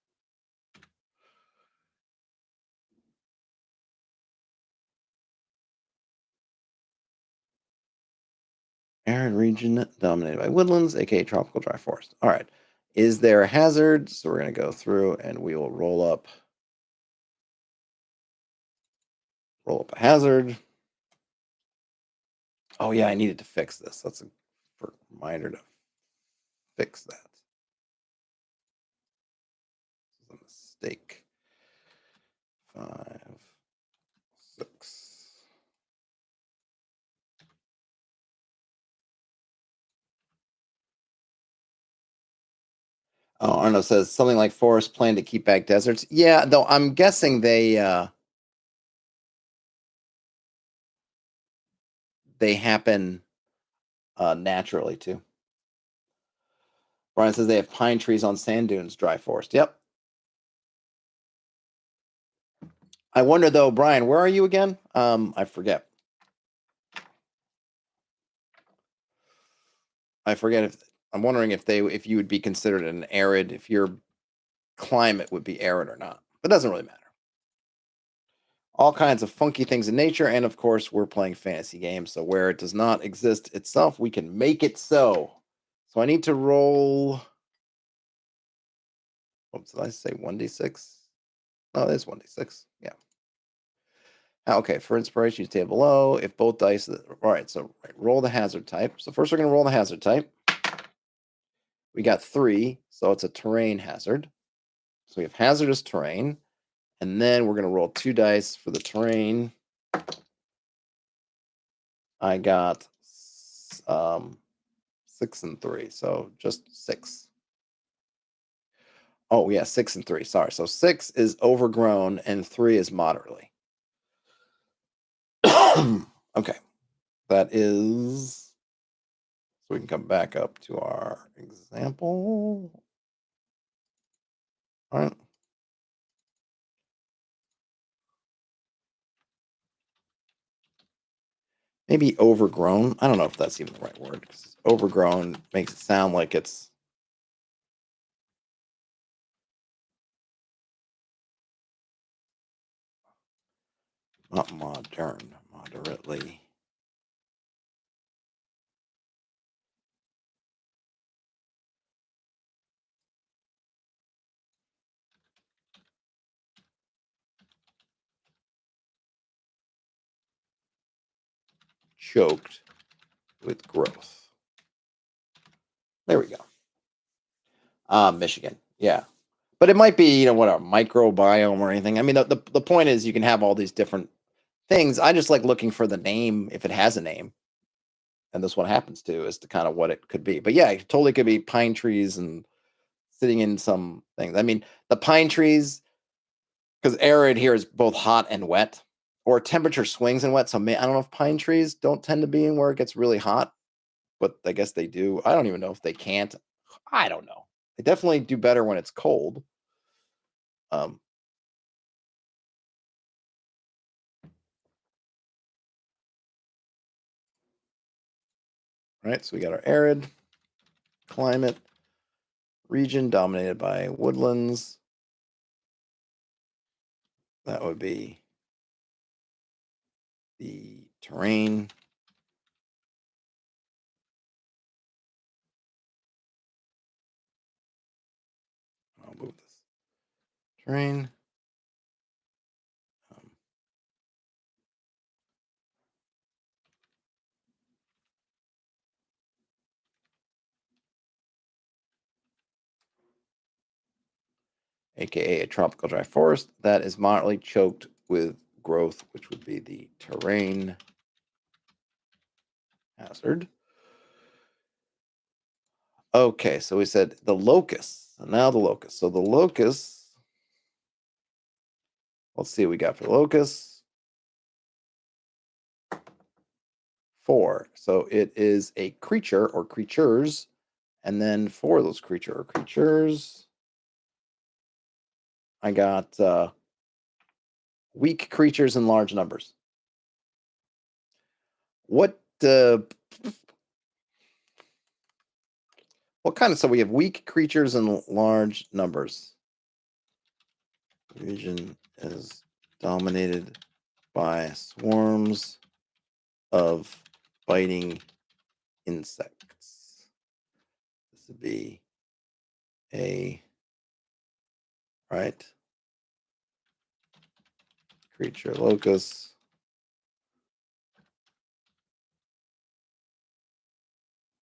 Arid region dominated by woodlands, aka tropical dry forest. All right. Is there a hazard? So we're going to go through and we will roll up a hazard. Oh yeah, I needed to fix this. That's a reminder to fix that. This is a mistake. 5, 6. Oh, Arno says something like forest plan to keep back deserts. Yeah, though I'm guessing they happen naturally too. Brian says they have pine trees on sand dunes, dry forest. Yep. I wonder though, Brian, where are you again? I forget. If I'm wondering if you would be considered an arid, if your climate would be arid or not. But it doesn't really matter. All kinds of funky things in nature, and of course, we're playing fantasy games, so where it does not exist itself, we can make it so. So I need to roll. What did I say? 1d6? Oh, it is 1d6. Yeah. Okay, for inspiration, use table below. If both dice, all right, so roll the hazard type. So first we're going to roll the hazard type. We got 3, so it's a terrain hazard. So we have hazardous terrain, and then we're going to roll 2 dice for the terrain. I got 6 and 3, so just 6. Oh yeah, 6 and 3. Sorry, so 6 is overgrown and 3 is moderately. Okay, that is. So we can come back up to our example. All right. maybe overgrown. I don't know if that's even the right word. 'Cause overgrown makes it sound like it's not modern, moderately. Choked with growth. There we go. Michigan. Yeah. But it might be, what a microbiome or anything. I mean, the point is you can have all these different things. I just like looking for the name if it has a name. And this one happens to as to kind of what it could be. But yeah, it totally could be pine trees and sitting in some things. I mean, the pine trees, because arid here is both hot and wet, or temperature swings and wet. So I don't know if pine trees don't tend to be in where it gets really hot, but I guess they do. I don't even know if they can't. I don't know. They definitely do better when it's cold. Um, right. So we got our arid climate region dominated by woodlands. That would be the terrain. I'll move this terrain. Um, aka a tropical dry forest that is moderately choked with growth, which would be the terrain hazard. Okay, so we said the locus. Now the locus. So the locus, let's see what we got for the locus. 4. So it is a creature or creatures, and then for those creature or creatures, I got weak creatures in large numbers. What kind of, so we have weak creatures in large numbers. The region is dominated by swarms of biting insects. This would be a right creature locus.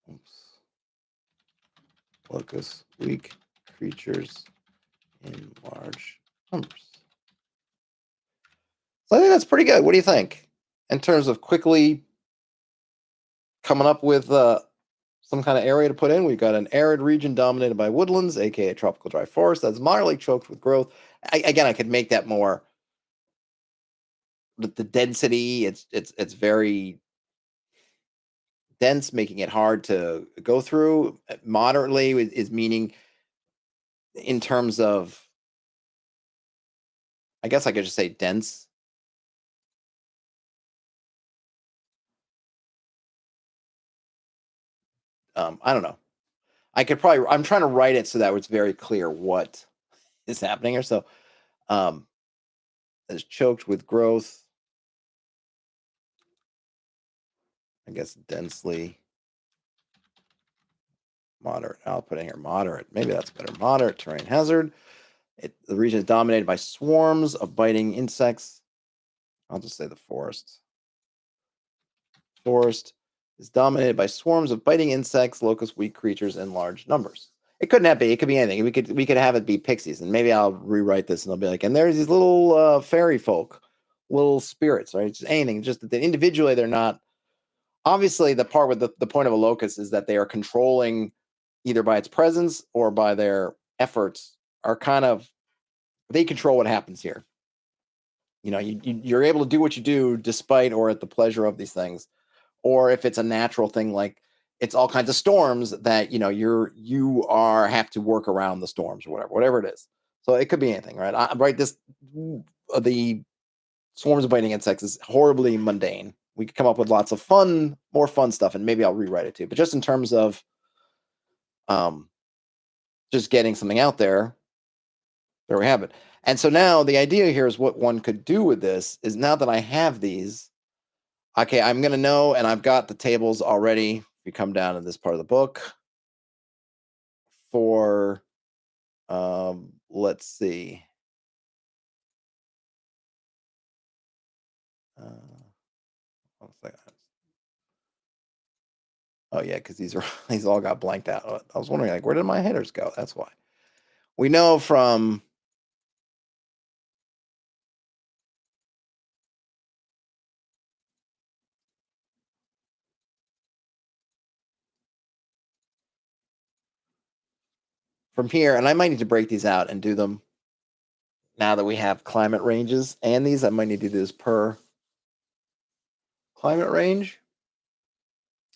Oops. Locus, weak creatures in large numbers. So I think that's pretty good. What do you think in terms of quickly coming up with some kind of area to put in? We've got an arid region dominated by woodlands, aka tropical dry forest, that's moderately choked with growth. Again, I could make that more. The density, it's very dense, making it hard to go through. Moderately is meaning in terms of, I guess I could just say dense. I don't know. I'm trying to write it so that it's very clear what is happening here. So, is choked with growth. I guess densely moderate. I'll put in here moderate. Maybe that's better. Moderate terrain hazard. The region is dominated by swarms of biting insects. I'll just say the forest. Forest is dominated by swarms of biting insects, locust, weak creatures in large numbers. It couldn't be. It could be anything. We could have it be pixies, and maybe I'll rewrite this, and I'll be like, and there's these little fairy folk, little spirits, right? Just anything. Just that individually, they're not. Obviously, the part with the point of a locust is that they are controlling, either by its presence or by their efforts, are kind of, they control what happens here. You're able to do what you do despite or at the pleasure of these things. Or if it's a natural thing, like it's all kinds of storms that you have to work around the storms or whatever it is. So it could be anything, right? The swarms of biting insects is horribly mundane. we could come up with lots of more fun stuff, and maybe I'll rewrite it too. But just in terms of just getting something out there we have it. And so now the idea here is what one could do with this is, now that I have these, okay, I'm going to know, and I've got the tables already. If you come down to this part of the book for, let's see. Oh yeah, because these all got blanked out. I was wondering, like, where did my headers go? That's why. We know from here, and I might need to break these out and do them now that we have climate ranges and these. I might need to do this per climate range.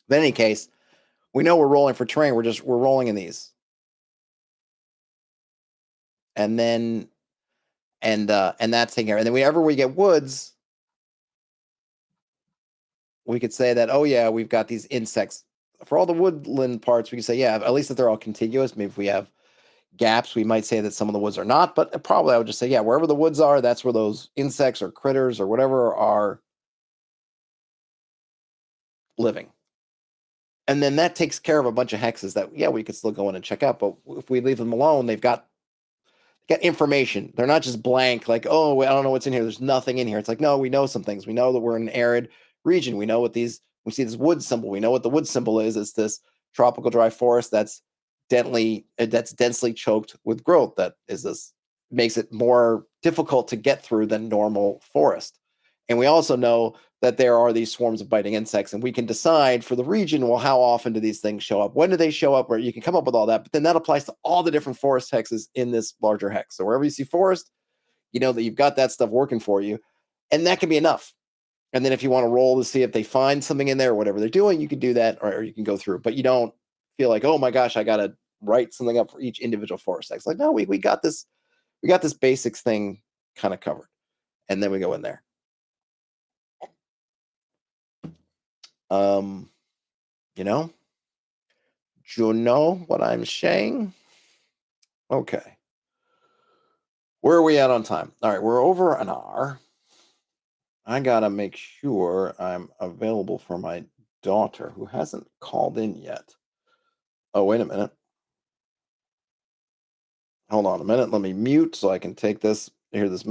But in any case, we know we're rolling for terrain. We're rolling in these. And then and that's taking care. And then whenever we get woods, we could say that, oh yeah, we've got these insects. For all the woodland parts, we can say, yeah, at least if they're all contiguous. Maybe if we have gaps, we might say that some of the woods are not, but probably I would just say, yeah, wherever the woods are, that's where those insects or critters or whatever are living. And then that takes care of a bunch of hexes that, yeah, we could still go in and check out. But if we leave them alone, they've got information. They're not just blank, like, oh, I don't know what's in here. There's nothing in here. It's like, no, we know some things. We know that we're in an arid region. We know what we see this wood symbol. We know what the wood symbol is. It's this tropical dry forest that's densely choked with growth. That is this makes it more difficult to get through than normal forest. And we also know that there are these swarms of biting insects, and we can decide for the region, well, how often do these things show up? When do they show up? Where you can come up with all that, but then that applies to all the different forest hexes in this larger hex. So wherever you see forest, you know that you've got that stuff working for you, and that can be enough. And then if you want to roll to see if they find something in there or whatever they're doing, you can do that, or you can go through. But you don't feel like, oh my gosh, I got to write something up for each individual forest hex. Like, no, we got this. We got this basics thing kind of covered, and then we go in there. You know what I'm saying? Okay. Where are we at on time? All right, we're over an hour. I gotta make sure I'm available for my daughter, who hasn't called in yet. Oh, wait a minute. Hold on a minute. Let me mute so I can take this. Hear this.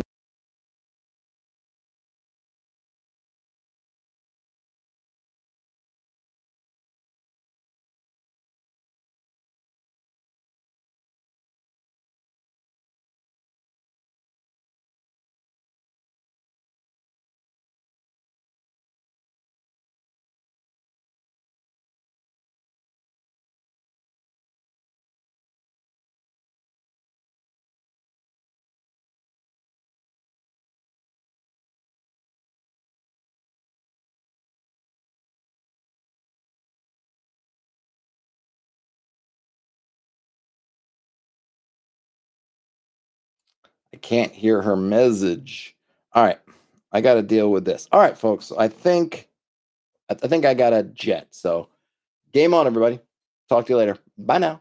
I can't hear her message. All right, I got to deal with this. All right, folks. I think I got a jet. So game on, everybody. Talk to you later. Bye now.